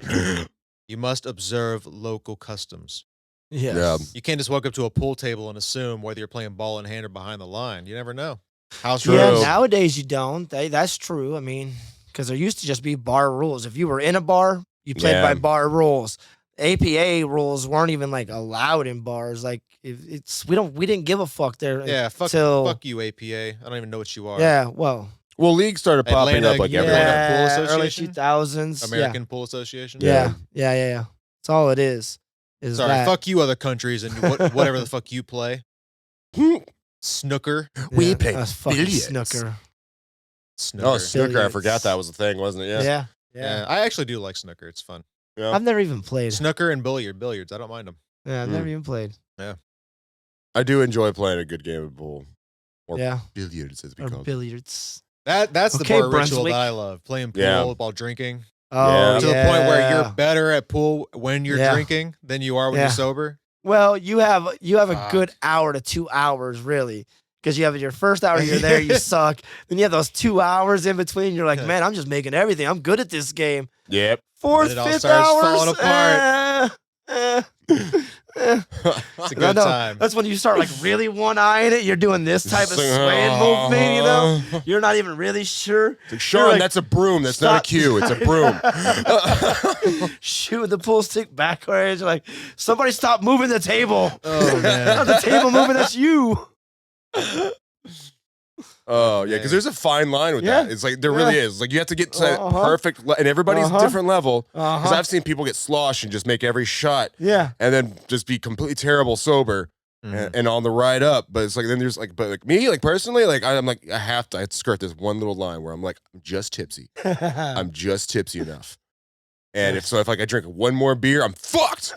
You must observe local customs. Yes. Yeah. You can't just walk up to a pool table and assume whether you're playing ball in hand or behind the line. You never know. House True. Yeah, rules. nowadays you don't. That's true. I mean, because there used to just be bar rules. If you were in a bar, you played Yeah. by bar rules. APA rules weren't even like allowed in bars. Like we didn't give a fuck there. Yeah, till- fuck you, APA. I don't even know what you are. Yeah, well, Well, leagues started popping Atlanta, up like yeah. everywhere. Pool early Association? 2000s. American Pool Association. Yeah. Yeah. That's all it is. Is Sorry, that. fuck you, other countries, and whatever the fuck you play. Snooker. We Yeah, play that's fucking billiards. snooker. Snooker. Oh, snooker. I Billiards. forgot that was a thing, wasn't it? Yeah. Yeah. Yeah. I actually do like snooker. It's fun. I've never even played. Snooker and billiards. I don't mind them. Yeah, I've never even played. I do enjoy playing a good game of pool. Or Yeah. billiards, as we Or call it. billiards. That's the Okay, bar ritual Brunswick. that I love. Playing pool Yeah. while drinking. Oh, To the point where yeah. you're better at pool when you're Yeah. drinking than you are when Yeah. you're sober. Well, you have a Fuck. good hour to 2 hours, really. Because you have your first hour, you're there, you suck. Then you have those 2 hours in between. You're like, man, I'm just making everything. I'm good at this game. Yep. Fourth, Then it all fifth starts hours, falling apart. It's a I good know. time. That's when you start like really one-eyeing it. You're doing this type of swaying movement, you know? You're not even really sure. It's like, Sean, like, that's a broom. That's not a stop- cue. It's a broom. Shooting the pool stick backwards. You're like, somebody stop moving the table. Oh man. Not the table moving, that's you. Oh yeah, because there's a fine line with Yeah. that. It's like there really is. Like you have to get to that Uh-huh. perfect, and everybody's Uh-huh. different level. Because Uh-huh. I've seen people get sloshed and just make every shot, Yeah. and then just be completely terrible sober, and on the ride up. But it's like then there's like, but like me, like personally, like I'm like I have to skirt this one little line where I'm like I'm just tipsy. I'm just tipsy enough. And if like I drink one more beer, I'm fucked.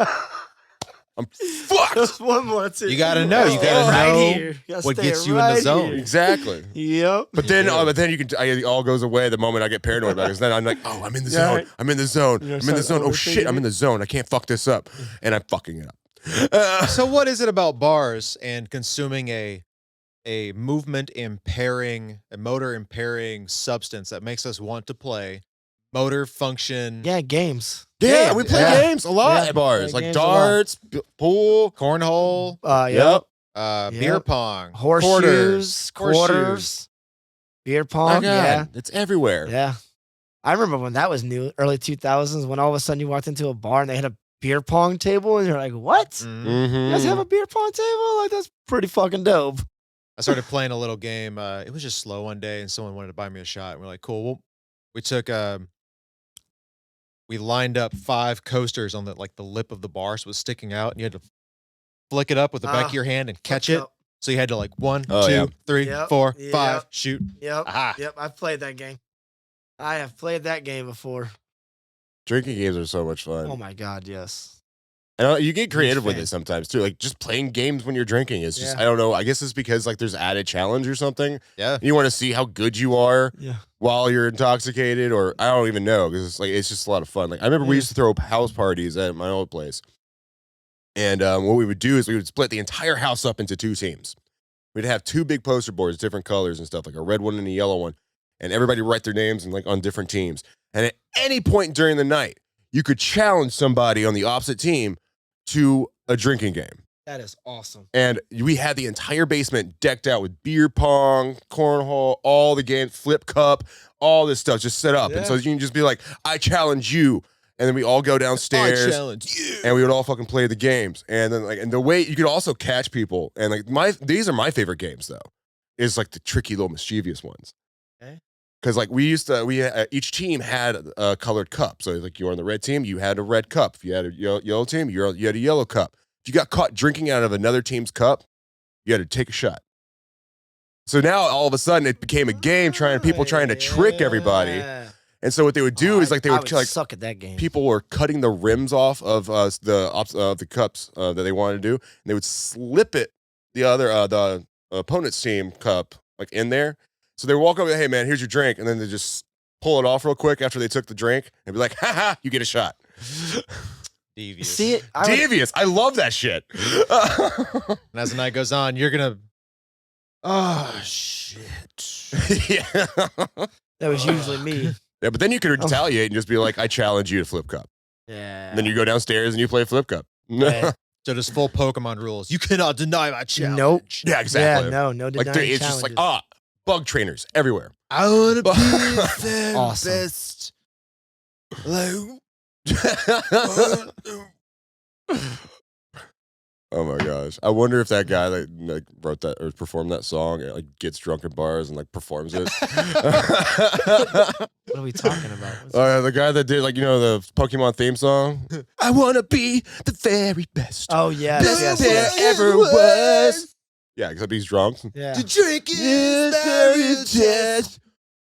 I'm fucked. Just one more. That's it. You gotta know. You gotta Right know here. You gotta what stay gets you in the right zone. here. Exactly. Yep. But then you can. It all goes away the moment I get paranoid about it. Because then I'm like, oh, I'm in the Yeah, zone. right. I'm in the zone. You're I'm in the starting zone. Oh shit, overthinking I'm in it. the zone. I can't fuck this up, and I'm fucking it up. So what is it about bars and consuming a movement impairing, a motor impairing substance that makes us want to play motor function, Yeah, games. Yeah, we play Yeah. games a lot Yeah, at bars, play like games a lot. darts, pool. cornhole, Yep. beer Yep. pong, Horseshoes, quarters. quarters, beer Oh, pong. God, it's everywhere. Yeah. I remember when that was new, early 2000s, when all of a sudden you walked into a bar and they had a beer pong table and you're like, what? Mhm. You guys have a beer pong table? Like, that's pretty fucking dope. I started playing a little game. It was just slow one day, and someone wanted to buy me a shot. And we're like, cool. Well, we took we lined up 5 coasters on the lip of the bar, so it was sticking out, and you had to flick it up with the back of your hand and catch it. Yep. So you had to 1, Oh, 2, yeah. 3, Yep. 4, Yep. 5, shoot. Yep. Aha. Yep. I've played that game. I have played that game before. Drinking games are so much fun. Oh my God, yes. And you get creative with fan. it sometimes too. Like just playing games when you're drinking is just Yeah. I don't know. I guess it's because like there's added challenge or something. Yeah. You want to see how good you are Yeah. while you're intoxicated, or I don't even know because it's just a lot of fun. Like I remember we Yeah. used to throw house parties at my old place, and what we would do is we would split the entire house up into 2 teams. We'd have 2 big poster boards, different colors and stuff, like a red one and a yellow one, and everybody write their names and like on different teams. And at any point during the night, you could challenge somebody on the opposite team to a drinking game. That is awesome. And we had the entire basement decked out with beer pong, cornhole, all the games, flip cup, all this stuff just set up. And so you can just be like, I challenge you. And then we all go downstairs challenge you. and we would all fucking play the games. And then and the way you could also catch people. And these are my favorite games though, is like the tricky little mischievous ones. Okay. Because like each team had a colored cup. So like you were on the red team, you had a red cup. If you had a yellow team, you had a yellow cup. If you got caught drinking out of another team's cup, you had to take a shot. So now all of a sudden it became a game people trying to trick everybody. Yeah. And so what they would do is like they I would like suck at that game. people were cutting the rims off of the cups that they wanted to do, and they would slip it the opponent's team cup like in there. So they would walk over, hey man, here's your drink, and then they just pull it off real quick after they took the drink and be like, ha, you get a shot. Devious. See it? Devious. I love that shit. And as the night goes on, you're gonna. Oh shit. Yeah. That was usually me. Yeah, but then you could retaliate and just be like, I challenge you to flip cup. Yeah. And then you go downstairs and you play flip cup. Yeah. So just full Pokemon rules. You cannot deny my challenge. Nope. Yeah, exactly. Yeah, no Like denying it's just like challenges. bug trainers everywhere. I want to be the Awesome. best. Like, Oh my gosh! I wonder if that guy that like wrote that or performed that song like gets drunk at bars and like performs it. What are we talking about? The guy that did like the Pokemon theme song. I wanna be the very best. Oh yes, best yes, there yes. ever was. Yeah, except he's drunk. Yeah. to drink is very test.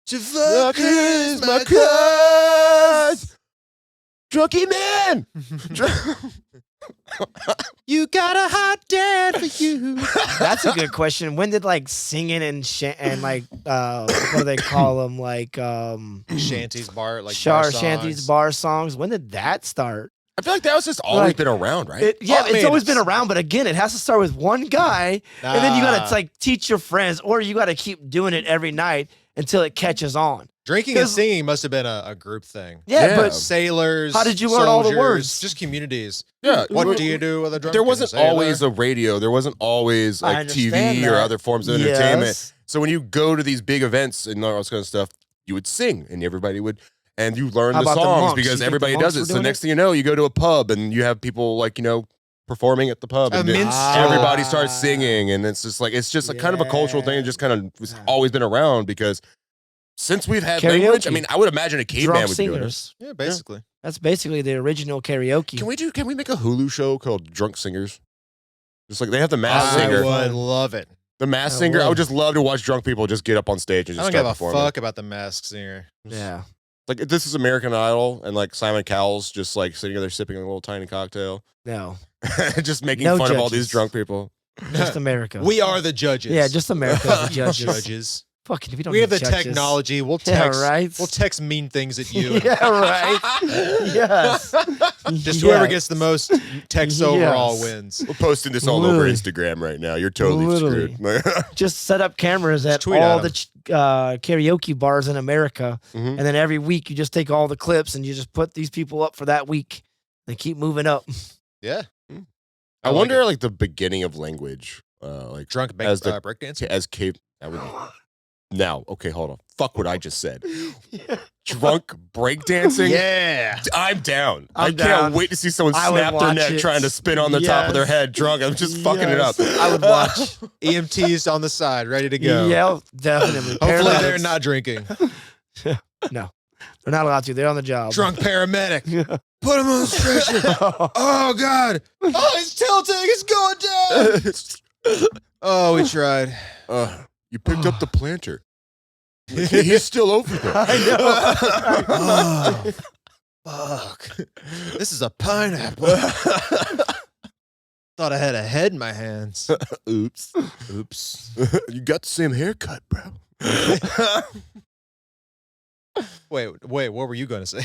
To fuck is my cause. Drunky man. You got a hot dead for you. That's a good question. When did like singing and like what do they call them, like Shanties, bar, like Shar bar shanties, songs. bar songs? When did that start? I feel like that was just always Like, been around, right? Yeah, I it's mean, always been it's- around, but again, it has to start with one guy, and then you gotta Nah. like teach your friends, or you gotta keep doing it every night until it catches on. Drinking and 'Cause- singing must have been a group thing. Yeah, Yeah. but Sailors. How did you learn all the soldiers, words? Just communities. Yeah. What do you do with a drunk? There wasn't always a radio. There wasn't always I like TV understand or that. other forms of entertainment. Yes. So when you go to these big events and all this kind of stuff, you would sing and everybody would, and you learn How the about the songs monks? You because think everybody the does monks it. were So doing next it? thing you know, you go to a pub and you have people like, performing at the pub. A And minstrel. everybody starts singing. And it's just like kind of a cultural thing. It just kind of was always been around because since we've had language, I Karaoke. mean, I would imagine a caveman Drunk would be doing it. singers. Yeah, basically. That's basically the original karaoke. Can we make a Hulu show called Drunk Singers? Just like they have the mass I singer. would love it. The mass I singer, I would. would just love to watch drunk people just get up on stage and I just don't start give a performing. fuck about the Masked Singer. Yeah. Like if this is American Idol and like Simon Cowell's just like sitting there sipping a little tiny cocktail, No. just making No fun of all these judges. drunk people. Just America. We are the judges. Yeah, just America. The judges. judges. Fucking, we don't We have need the judges. technology. We'll Yeah, text. right. We'll text mean things at you. Yeah, right. Yes. Just whoever Yeah. gets the most texts overall Yes. wins. We're posting this all over Literally. Instagram right now. You're totally Literally. screwed. Just set up cameras at tweet all at the karaoke bars in America, Mhm. and then every week you just take all the clips and you just put these people up for that week and keep moving up. Yeah. I like wonder it. like the beginning of language, like Drunk As the- breakdancing. as cave. That would now. Okay, hold on. Fuck what I just said. Drunk breakdancing. Yeah. I'm down. I I'm can't down. wait to see someone I would snap their watch neck it. trying to spin on the top of their Yes. head drunk. I'm just fucking it up. Yes. I would watch. EMTs on the side, ready to go. Yeah, definitely. Hopefully they're Paramedics. not drinking. No, they're not allowed to. They're on the job. Drunk paramedic. Put him on the stretcher. Oh God. Oh, he's tilting. He's going down. Oh, we tried. You picked up the planter. He's still over there. Oh, fuck. This is a pineapple. Thought I had a head in my hands. Oops. Oops. You got the same haircut, bro. Wait, what were you going to say?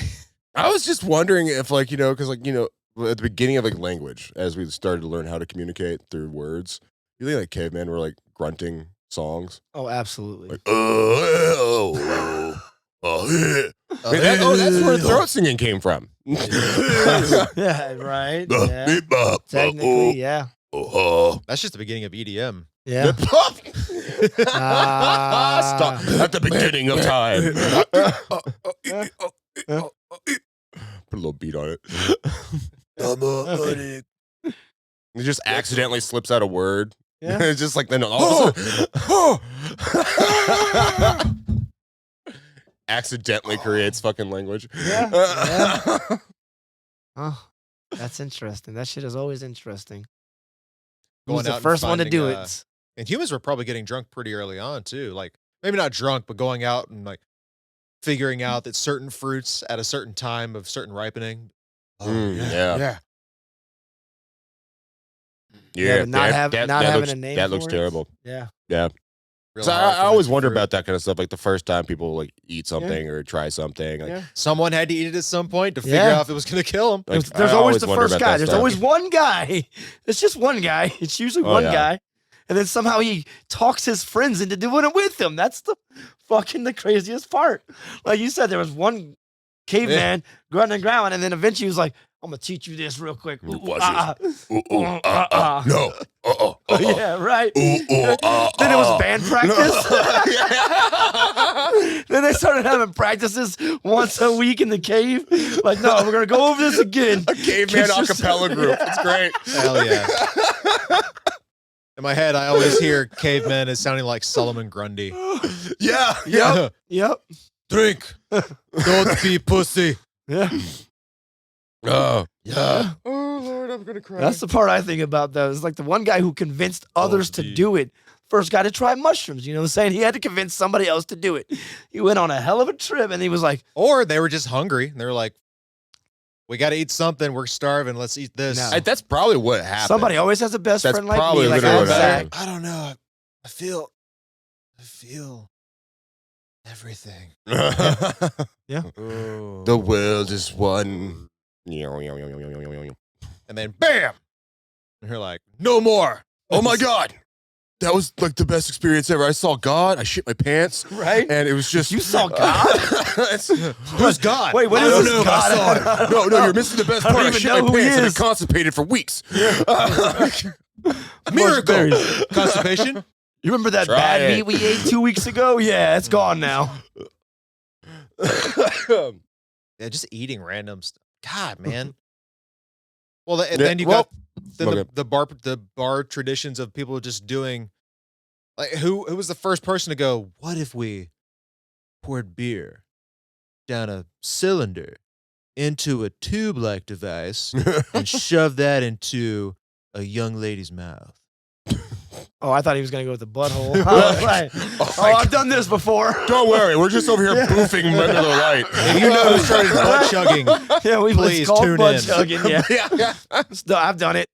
I was just wondering if, like, because, like, at the beginning of like language, as we started to learn how to communicate through words, you think like cavemen were like grunting songs, Oh, absolutely. like oh, that's where throat singing came from. Yeah, right. Yeah. Technically, yeah. That's just the beginning of E EDM. Yeah. Stop at the beginning of time. Put a little beat on it. It just accidentally slips out a word. Yeah. It's just like then all of a sudden, accidentally creates fucking language. Yeah. Yeah. Oh, that's interesting. That shit is always interesting. Who's Going out the and first one to finding, do it? And humans were probably getting drunk pretty early on too. Like maybe not drunk, but going out and like figuring out that certain fruits at a certain time of certain ripening. Yeah. Yeah, but not having looks, a name that for looks it? terrible. Yeah. Yeah. Real So hard I for always them to wonder fruit. about that kind of stuff. Like the first time people like eat something or try something. Like, Yeah. Someone had to eat it at some point to figure Yeah. out if it was going to kill them. like, There's I always the wonder first about guy. that There's stuff. always one guy. It's just one guy. It's usually Oh, one yeah. guy. And then somehow he talks his friends into doing it with him. That's the craziest part. Like you said, there was one caveman grunting and growling, and then eventually he was like, I'm going to teach you this real quick. Ooh, Watch this. No. Yeah, right. Ooh, Then it was band practice. Then they started having practices once a week in the cave. Like, no, we're gonna go over this again. A caveman Get a your- cappella group. It's great. Hell yeah. In my head, I always hear cavemen as sounding like Solomon Grundy. Yeah. Yeah. Yep. Drink. Don't be pussy. Yeah. Oh. Yeah. Oh, Lord, I'm going to cry. That's the part I think about though. It's like the one guy who convinced others to deep. do it. First guy to try mushrooms, you know what I'm saying? He had to convince somebody else to do it. He went on a hell of a trip and he was like, Or they were just hungry. And they were like, We got to eat something. We're starving. Let's eat this. No. That's probably what happened. Somebody always has a best That's friend like probably me. Like literally I'm what Zach. happened. I don't know. I feel everything. Yeah. The world is one. And then bam. And you're like, no more. Oh my God. That was like the best experience ever. I saw God. I shit my pants. Right? And it was just. You saw God? Who's God? Wait, what I is don't this know if I God? saw it. No, you're missing the best I don't part. I even shit know my who he pants and is. I constipated for weeks. Miracle. Constipation. You remember that Try bad it. meat we ate 2 weeks ago? Yeah, it's gone now. Yeah, just eating random stuff. God, man. Well, and then you well, got okay. the bar traditions of people just doing like who was the first person to go, what if we poured beer down a cylinder into a tube-like device and shoved that into a young lady's mouth? Oh, I thought he was going to go with the butthole. I was like, I've done this before. Don't worry, we're just over here boofing Mender the Light. If you know who started butt chugging, Yeah, Please it's called tune butt in. chugging. Yeah. No, I've done it.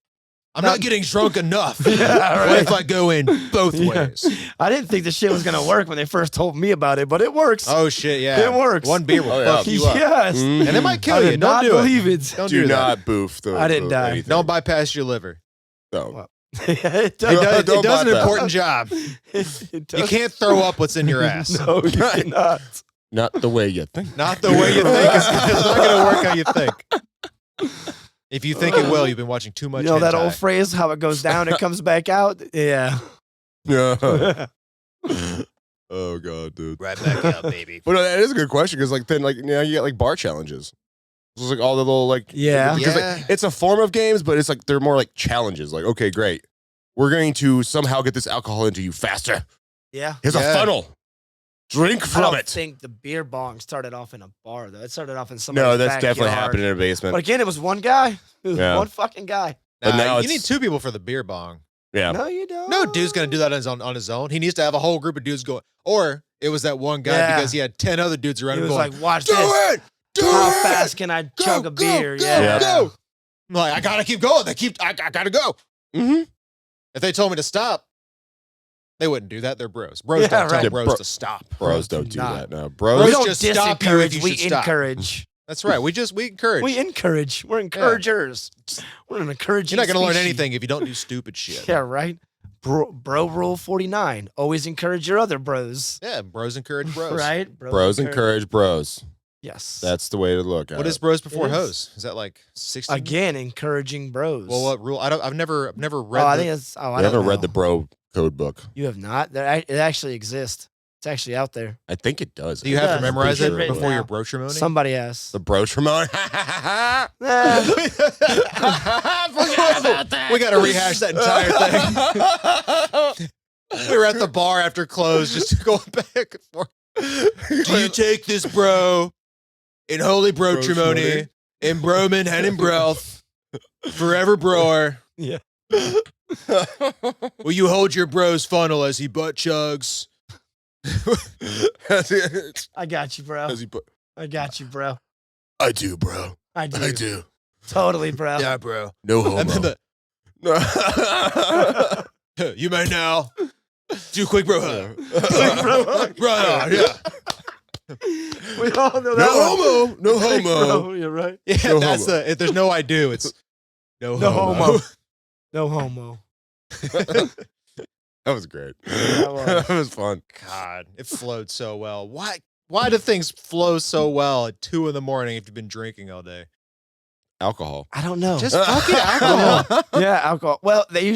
I'm not getting drunk enough. Yeah, What right. if I go in both Yeah. ways? I didn't think the shit was going to work when they first told me about it, but it works. Oh shit, yeah. It works. One beer will Oh, yeah. fuck you up. Yes. Mhm. And it might kill I you. did Don't not do it. believe it. Don't Do do that. not boof the. I didn't die. anything. Don't bypass your liver. No. it It does, does, Don't it does an bypass. important job. it does. You can't throw up what's in your ass. No, you cannot. Not the way you think. Not the way you think. It's not going to work how you think. If you think it will, you've been watching too much. You know that hentai. old phrase, how it goes down, it comes back out? Yeah. Yeah. Oh God, dude. Right back up, baby. But that is a good question because, like, then, like, you get like bar challenges. It's like all the little, like, Yeah. because Yeah. like, it's a form of games, but it's like they're more like challenges. Like, okay, great, we're going to somehow get this alcohol into you faster. Yeah. Here's Yeah. a funnel. Drink I from don't it. think the beer bong started off in a bar, though. It started off in some. No, that's definitely happening in a basement. But again, it was one guy. It was Yeah. one fucking guy. But now you it's- need two people for the beer bong. Yeah. No, you don't. No dude's going to do that on his own. He needs to have a whole group of dudes going. Or it was that one guy Yeah. because he had 10 other dudes around He him was going, like, watch do this. it! Do How it! fast can I chug a beer? Go, Yeah. go. I'm like, I got to keep going. I got to go. Mm-hmm. If they told me to stop, they wouldn't do that. They're bros. Bros Yeah, don't tell right. bros to stop. Bros don't do not. that. No, We Bros don't just stop you if disencourage, you we should stop. encourage. That's right. We encourage. We encourage. We're encouragers. We're an encouraging You're not going to learn species. anything if you don't do stupid shit. Yeah, right. Bro rule 49. Always encourage your other bros. Yeah, bros encourage bros. Right? Bros encourage bros. Yes. That's the way to look at What it. is bros before It is. hoes? Is that like 60? Again, encouraging bros. Well, what rule? I've never read. Oh, I the- think it's. Oh, I I don't haven't read know. the bro code book. You have not. It actually exists. It's actually out there. I think it does. Do you It have to does. memorize It's it written before your down. bro ceremony? Somebody has. The bro Tremont? Eh, We got to rehash that entire thing. We were at the bar after close, just going back and forth. Do you take this, bro, in holy brotrimony, in broman and in broth, forever broer? Yeah. Will you hold your bro's funnel as he butt chugs? I got you, bro. I got you, bro. I do, bro. I do. I do. Totally, bro. Yeah, bro. No homo. And then you may now do quick bro hug. Right on, yeah. We all know that no one. homo. No Big homo. bro, you're right. Yeah, No that's homo. if there's no I do, it's no No homo. homo. No homo. That was great. That was. That was fun. God, it flowed so well. Why do things flow so well at 2 a.m. if you've been drinking all day? Alcohol. I don't know. Just fucking alcohol. Yeah, alcohol. Well, they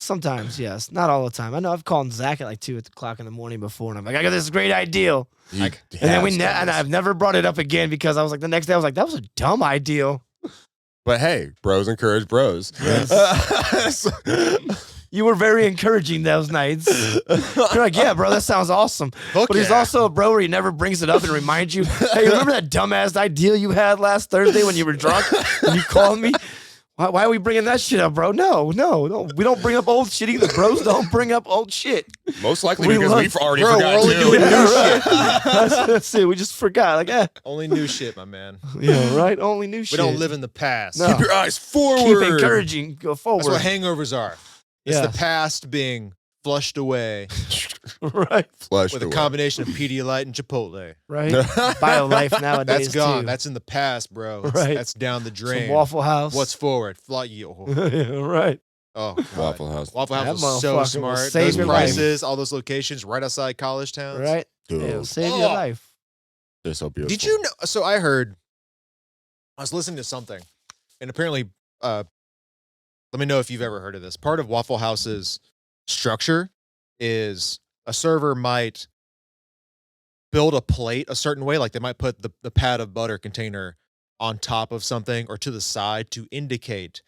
sometimes, yes, not all the time. I know I've called Zach at like 2 o'clock in the morning before, and I'm like, I got this great idea. You And then have and some. I've never brought it up again because I was like, the next day I was like, that was a dumb idea. But hey, bros encourage bros. You were very encouraging those nights. You're like, yeah, bro, that sounds awesome. Fuck But he's yeah. also a bro where he never brings it up and reminds you, hey, remember that dumbass idea you had last Thursday when you were drunk and you called me? Why are we bringing that shit up, bro? No. We don't bring up old shit either. Bros don't bring up old shit. Most likely We because love- we've already Bro, forgot we're only too. doing new right. shit. That's it. We just forgot. Like, Only new shit, my man. yeah, right. Only new We shit. don't live in the past. No. Keep your eyes forward. Keep encouraging. Go forward. That's what hangovers are. It's Yeah. the past being flushed away right. Flushed with a away. combination of Pedialyte and Chipotle. Right. BioLife nowadays. That's gone. Too. That's in the past, bro. Right. That's down the drain. Some Waffle House. What's forward? Fly you. yeah, right. Oh, God. Waffle House. Waffle House That was so motherfucker will smart. save Those your life. prices, all those locations right outside college towns. Right. Dude, It'll save your Oh. life. they're so beautiful. Did you know? So I heard, I was listening to something, and apparently, let me know if you've ever heard of this. Part of Waffle House's structure is a server might build a plate a certain way, like they might put the pat of butter container on top of something or to the side to indicate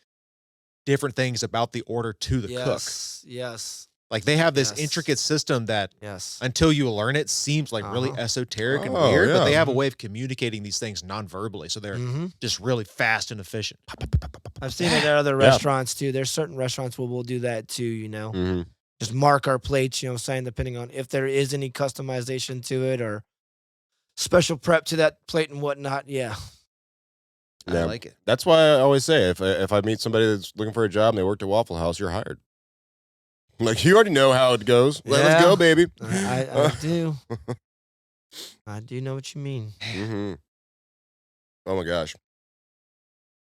different things about the order to the cook. Yes. Like they have this Yes. intricate system that Yes. until you learn it seems like really Uh-huh. esoteric and Oh, weird, but yeah. they have a way of communicating these things non-verbally. So they're hmm just really fast and efficient. I've seen it at other Yeah. restaurants too. There's certain restaurants where we'll do that too, Mhm. Just mark our plates, what I'm saying, depending on if there is any customization to it or special prep to that plate and whatnot. Yeah. I Yeah. like it. That's why I always say if I meet somebody that's looking for a job and they worked at Waffle House, you're hired. Like you already know how it goes. Let's Yeah. go, baby. I do. I do know what you mean. Mhm. Oh my gosh.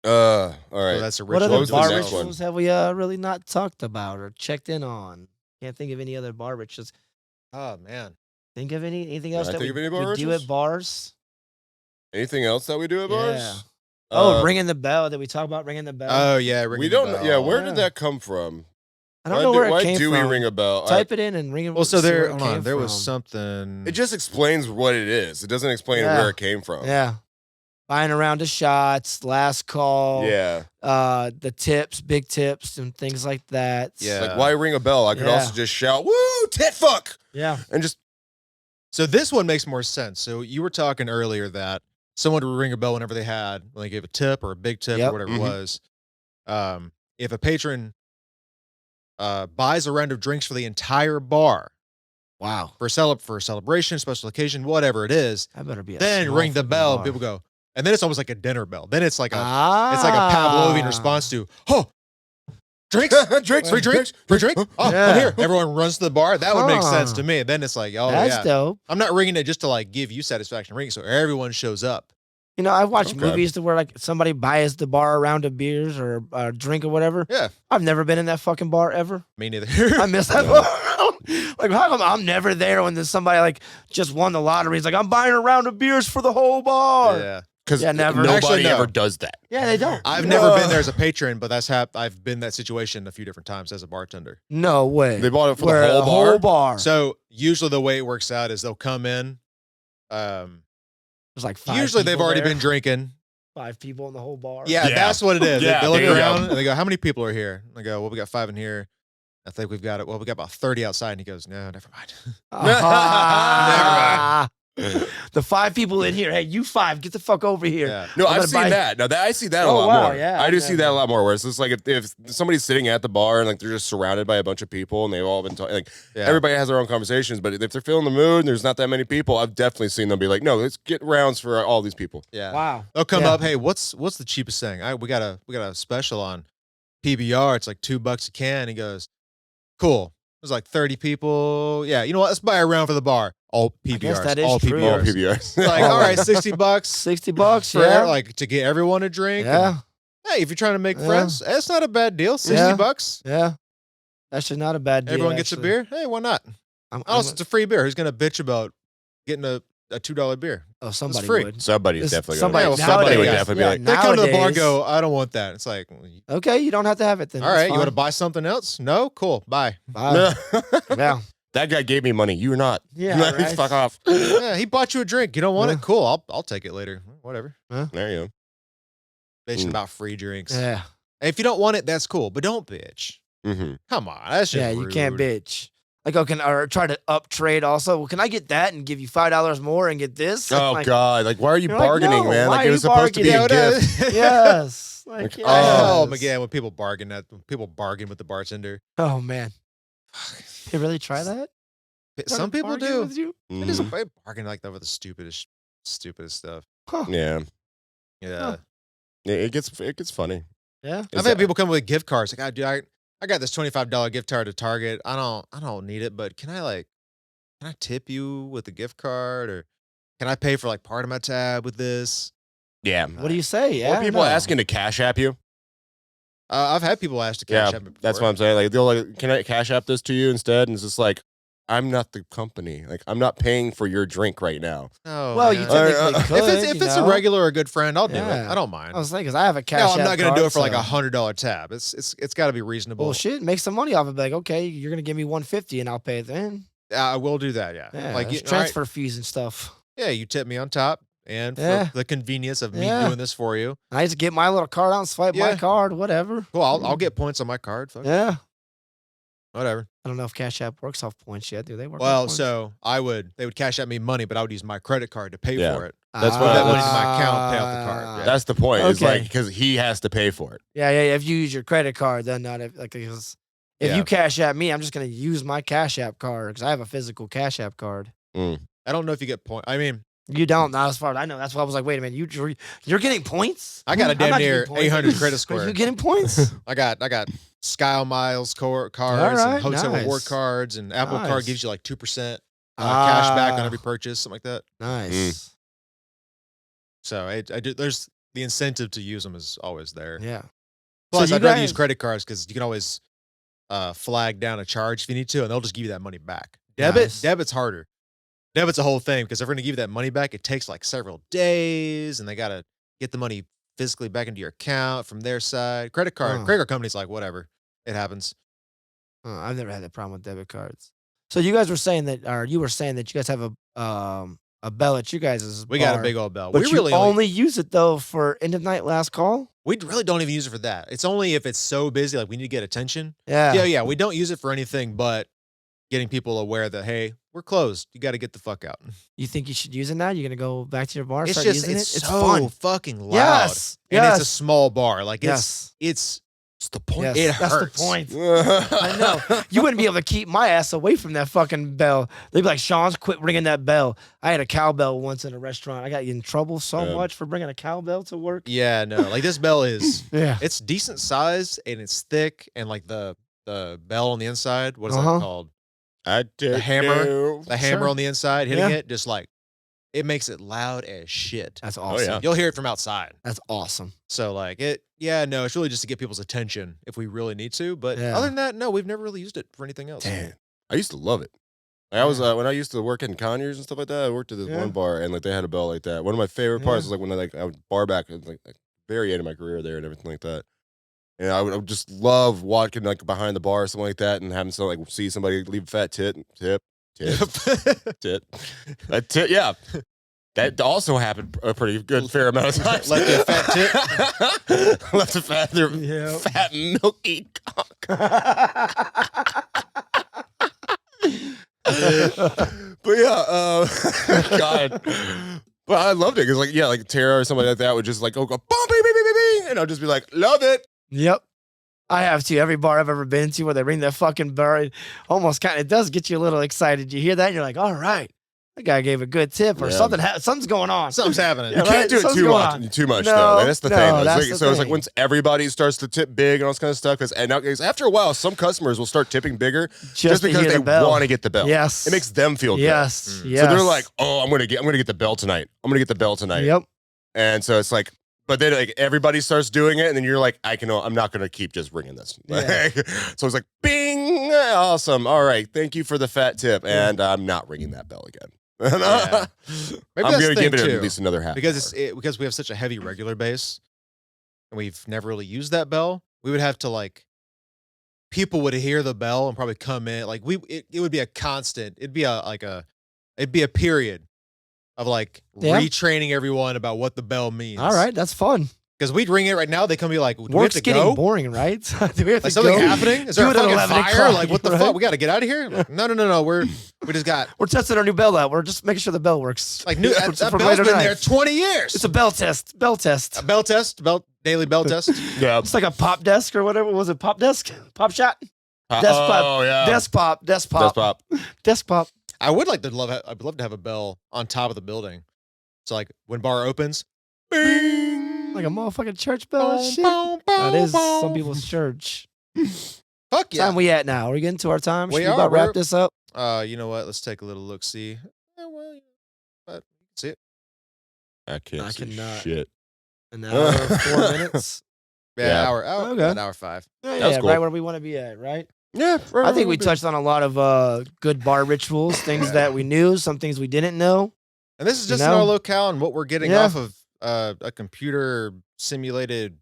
All right. So that's a What ritual. other was the bar next one? rituals have we really not talked about or checked in on? Can't think of any other bar rituals. Oh man. Think of anything Can else I that think of any bar we do rituals? at bars? Anything else that we do at bars? Yeah. Oh, Uh, ringing the bell. Did we talk about ringing the bell? Oh yeah, we ringing the don't. bell. Yeah, where Yeah. did that come from? I don't know where why it came do from. we ring a bell? Type it in and ring it. Well, so see where there. it Hold came on. There was from. something. It just explains what it is. It doesn't explain Yeah. where it came from. Yeah. Buying a round of shots, last call, Yeah. the tips, big tips, and things like that. Yeah. Like why ring a bell? I could Yeah. also just shout, "Woo, tit fuck!" Yeah. and just So this one makes more sense. So you were talking earlier that someone would ring a bell whenever when they gave a tip or a big tip Yep. or whatever Mhm. it was. If a patron buys a round of drinks for the entire bar Wow. for a celebration, special occasion, whatever it is, That better be a then small ring the fucking bell. And bar. people go, and then it's almost like a dinner bell. Then it's like a Ah. it's like a Pavlovian response to drinks, drinks, free drink, free drink. Oh, Yeah. I'm here. Everyone runs to the bar. That would make sense Huh. to me. Then it's like, oh That's yeah, dope. I'm not ringing it just to like give you satisfaction. I'm ringing it so everyone shows up. I've watched Okay. movies to where like somebody buys the bar a round of beers or a drink or whatever. Yeah, I've never been in that fucking bar ever. me neither. I miss that bar. Like, how come I'm never there when there's somebody like just won the lottery? He's like, I'm buying a round of beers for the whole bar. Yeah, because Yeah, never. nobody Actually, no. ever does that. Yeah, they don't. I've never been there as a patron, but I've been in that situation a few different times as a bartender. No way. They bought it for Where the whole bar. whole bar. So usually the way it works out is they'll come in. There's like five. Usually they've people already there. been drinking. 5 people in the whole bar. Yeah, Yeah. that's what it is. Yeah, They look there you go. around and they go, "How many people are here?" And I go, "Well, we got 5 in here. I think we've got it. Well, we got about 30 outside." And he goes, "No, never mind." Ah. The 5 people in here. Hey, you 5, get the fuck over here. Yeah. No, I'm I've gonna seen buy- that. No, I see that a Oh, lot wow, more. yeah, I do I've see that a never- lot more. Where it's just like if somebody's sitting at the bar and like they're just surrounded by a bunch of people and they've all been talking, like Yeah. everybody has their own conversations. But if they're feeling the mood and there's not that many people, I've definitely seen them be like, "No, let's get rounds for all these people." Yeah. Wow. They'll come Yeah. up, "Hey, what's the cheapest thing? We got a special on PBR. It's like $2 a can." He goes, "Cool. There's like 30 people. Yeah, you know what? Let's buy a round for the bar. All PBRs. that is all true. All PBRs. PBRs. Like, all right, $60 $60, for yeah. like to get everyone a drink. Yeah. And, hey, if you're trying to make Yeah. friends, it's not a bad deal. $60 Yeah. bucks. Yeah. Actually, not a bad deal. Everyone gets a actually. beer. Hey, why not? Also, it's a free beer. Who's gonna bitch about getting a $2 beer? Oh, somebody free. would. Somebody's It's definitely somebody- gonna. Yeah, Somebody would nowadays, definitely yeah, be like, They come to the bar and Nowadays- go, "I don't want that." It's like, Okay, you don't have to have it then. all That's right, you want to fine. buy something else? No, cool, bye. Bye. Yeah. that guy gave me money. You're not. Yeah, right. Fuck off. Yeah, he bought you a drink. You don't want Yeah. it? Cool, I'll take it later. Whatever. There you Bitching Mm. about free drinks. Yeah. If you don't want it, that's cool, but don't bitch. go. Mm-hmm. Come on, that's just Yeah, you can't rude. bitch. Like, oh, or try to up trade also. Well, can I get that and give you $5 more and get this? Oh Like, God! Like, why are you You're like, bargaining, no, man? why Like are it was you supposed to be Yeah, a what gift. is- Yes. Like, Oh, yes. again, when people bargain with the bartender. Oh man, you really try that? Try to Some people bargain do. with you? They just Mhm. bargain like over the stupidest stuff. Huh? Yeah. Huh. Yeah. It gets funny. Yeah. I've Is had that people come with gift cards. Like, I got this $25 gift card to Target. I don't need it, but can I tip you with a gift card, or can I pay for like part of my tab with this? yeah. What do you say? Or Yeah. people no. asking to cash app you. I've had people ask to Yeah, cash app me that's what before. I'm saying. Like they'll like, can I cash app this to you instead? And it's just like, I'm not the company. Like I'm not paying for your drink right now. Oh, Well, you man. technically If could. if you it's a know? regular or a good friend, I'll do it. Yeah. I don't mind. I was thinking, 'cause I have a cash. No, I'm app not gonna do card, it for like so- $100 tab. It's got to be reasonable. Well, shit, make some money off it. Be like, okay, you're gonna give me 150, and I'll pay it then. I will do that. Yeah, Yeah, like there's all right, transfer fees and stuff. yeah, you tip me on top, and Yeah. for the convenience of me Yeah. doing this for you. I just get my little card out and swipe my Yeah. card, whatever. Cool. I'll get points on my card. Fuck it, Yeah. whatever. I don't know if Cash App works off points yet. Do they work? off Well, points? so they would cash out me money, but I would use my credit card to pay Yeah. for it. That's Put what- that money into my account, pay off the card. Ah. Yeah. That's the point. Is Okay. like because he has to pay for it. Yeah. If you use your credit card, then not if, like because if Yeah. you Cash App me, I'm just gonna use my Cash App card because I have a physical Cash App card. I don't know if you get point. I mean, You don't, not as far as I know. That's why I was like, wait a minute, you're getting points? I got a I'm damn not near getting points. 800 credit Are score. you getting points? I got Sky Miles cards Alright, and hotel reward nice. cards, and Apple Nice. Card gives you like 2% cash back on Ah. every purchase, something like that. Nice. So I do. There's the incentive to use them is always there. Yeah. Plus, you I'd rather use guys- credit cards because you can always flag down a charge if you need to, and they'll just give you that money back. Nice. Debit's harder. Debit's a whole thing because if they're going to give you that money back, it takes like several days, and they got to get the money physically back into your account from their side. Credit card company's like, whatever, it happens. I've never had that problem with debit cards. So you guys were saying that, or you were saying that you guys have a bell at you guys' We got a big old bell. but We you really only use it though for end of night last call. we really don't even use it for that. It's only if it's so busy, like we need to get attention. Yeah. Yeah. We don't use it for anything but getting people aware that, hey, we're closed. You got to get the fuck out. You think you should use it now? You're gonna go back to your bar, It's start just, using it's it? It's so fun. fucking loud. Yes. And yes. it's a small bar. Like yes. it's the point. Yes. it That's hurts. the point. I I know. You wouldn't be able to keep my ass away from that fucking bell. They'd be like, Sean's quit ringing that bell. I had a cowbell once in a restaurant. I got in trouble so Yeah. much for bringing a cowbell to work. Yeah, no. Like this bell is Yeah. it's decent size and it's thick, and like the bell on the inside, what is Uh-huh. that called? I did hammer. The hammer Sure. on the inside, hitting Yeah. it, just like it makes it loud as shit. That's awesome. yeah. You'll hear it from outside. That's awesome. So like no, it's really just to get people's attention if we really need to. But Yeah. other than that, no, we've never really used it for anything else. Damn. I used to love it. Like, I was when I used to work in Conyers and stuff like that. I worked at this Yeah. one bar and like they had a bell like that. One of my favorite parts was like when I would bar back at like very end of my career there and everything like that. And I would just love walking like behind the bar or something like that and having someone like see somebody leave a fat tip. A tip, yeah. That also happened a pretty good fair amount of times. Left you a fat tip. Left a Yeah. fat milky cock. But yeah, God. But I loved it because like Tara or somebody like that would just like go boom, bing, bing, bing, bing, bing, and I'll just be like, love it. Yep. I have to. Every bar I've ever been to where they ring that fucking bell, it does get you a little excited. You hear that and you're like, all right, that guy gave a good tip or Yeah. something's going on. Something's happening. Yeah, You can't do it Something's too going much. on. Too much No, though. Like, that's the no, thing. that's the So it's like thing. once everybody starts to tip big and all this kind of stuff, and nowadays after a while, some customers will start tipping bigger just to because hear they the bell. want to get the bell. Yes. It makes them feel good. Yes. Mm. Yes. So they're like, oh, I'm gonna get the bell tonight. I'm gonna get the bell tonight. Yep. And so it's like, but then like everybody starts doing it, and then you're like, I'm not gonna keep just ringing this. Yeah. So it's like, bing, awesome. All right, thank you for the fat tip, and I'm not ringing that bell again. Yeah. Maybe I'm that's gonna the give it thing, at too. least another half because hour. because we have such a heavy regular base and we've never really used that bell. We would have to like people would hear the bell and probably come in like it would be a constant. It'd be a period of like Yeah. retraining everyone about what the bell means. All right. That's fun. Because we'd ring it right now. They come be like, do we have Work's to getting go? boring, right? Do we have Like to something go? happening? Is there a Do it at fucking 11 fire? o'clock, Like what the right? fuck? We got to get out of here? Like, no. We just got We're testing our new bell out. We're just making sure the bell works. like new. That For bell's later been tonight. there 20 years. It's a bell test. Bell test. A bell test, daily bell test. Yeah. It's like a pop desk or whatever. Was it pop desk? Pop shot? Desktop. Oh yeah. Desktop. Desktop. I would like to I'd love to have a bell on top of the building. So like when bar opens, bing, Like a motherfucking church bell and shit. boom, boom, That is boom. some people's church. Fuck yeah. Time we at now? Are we getting to our time? Should We we are. about wrap We're- this up? You know what? Let's take a little look. See. Well, but see it. I can't I see cannot. shit. An hour, 4 minutes. Yeah, Yeah. hour, Okay. about hour 5. Yeah, That's cool. right where we want to be at, right? Yeah. I think we touched on a lot of good bar rituals, things that we knew, some things we didn't know. And this is You just in know? our locale and what we're getting Yeah. off of a computer simulated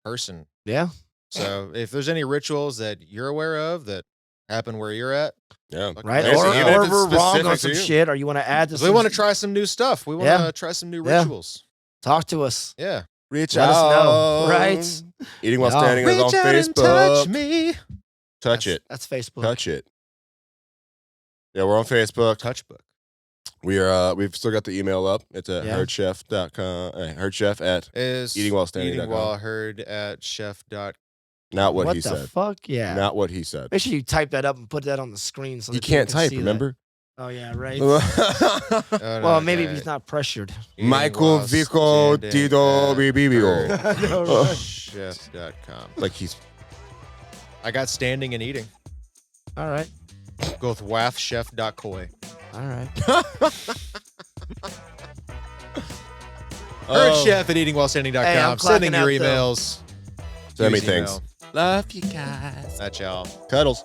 person. Yeah. So if there's any rituals that you're aware of that happen where you're at, Yeah. fucking Right? let us Or, know. even if or it's we're wrong specific on to some you. shit, or you want to add to 'Cause some we want to try some new stuff. We want to Yeah. try some new Yeah. rituals. Talk to us. Yeah. Reach Let us know, out. right? Eating while Yeah. standing is on Reach out and Facebook. touch me. Touch it. That's Facebook. Touch it. Yeah, we're on Facebook. Touchbook. We've still got the email up. It's at Yeah. herdchef.com. Herdchef at Is eatingwhilestanding.com. eating while heard at chef.com. not what he the said. fuck? Yeah. Not what he said. Make sure you type that up and put that on the screen so You that people can't can type, see that. remember? Oh yeah, right. Oh, Well, maybe if he's not pressured. Michael Vico Tito Bibibio. I know, right? Chef.com. Like he's I got standing and eating. All right. Go with wafchef.coy. All right. Chef at eatingwhilestanding.com. Hey, I'm Sending clocking your out, though. emails. Send me Use things. email. Love you guys. That's y'all. Cuddles.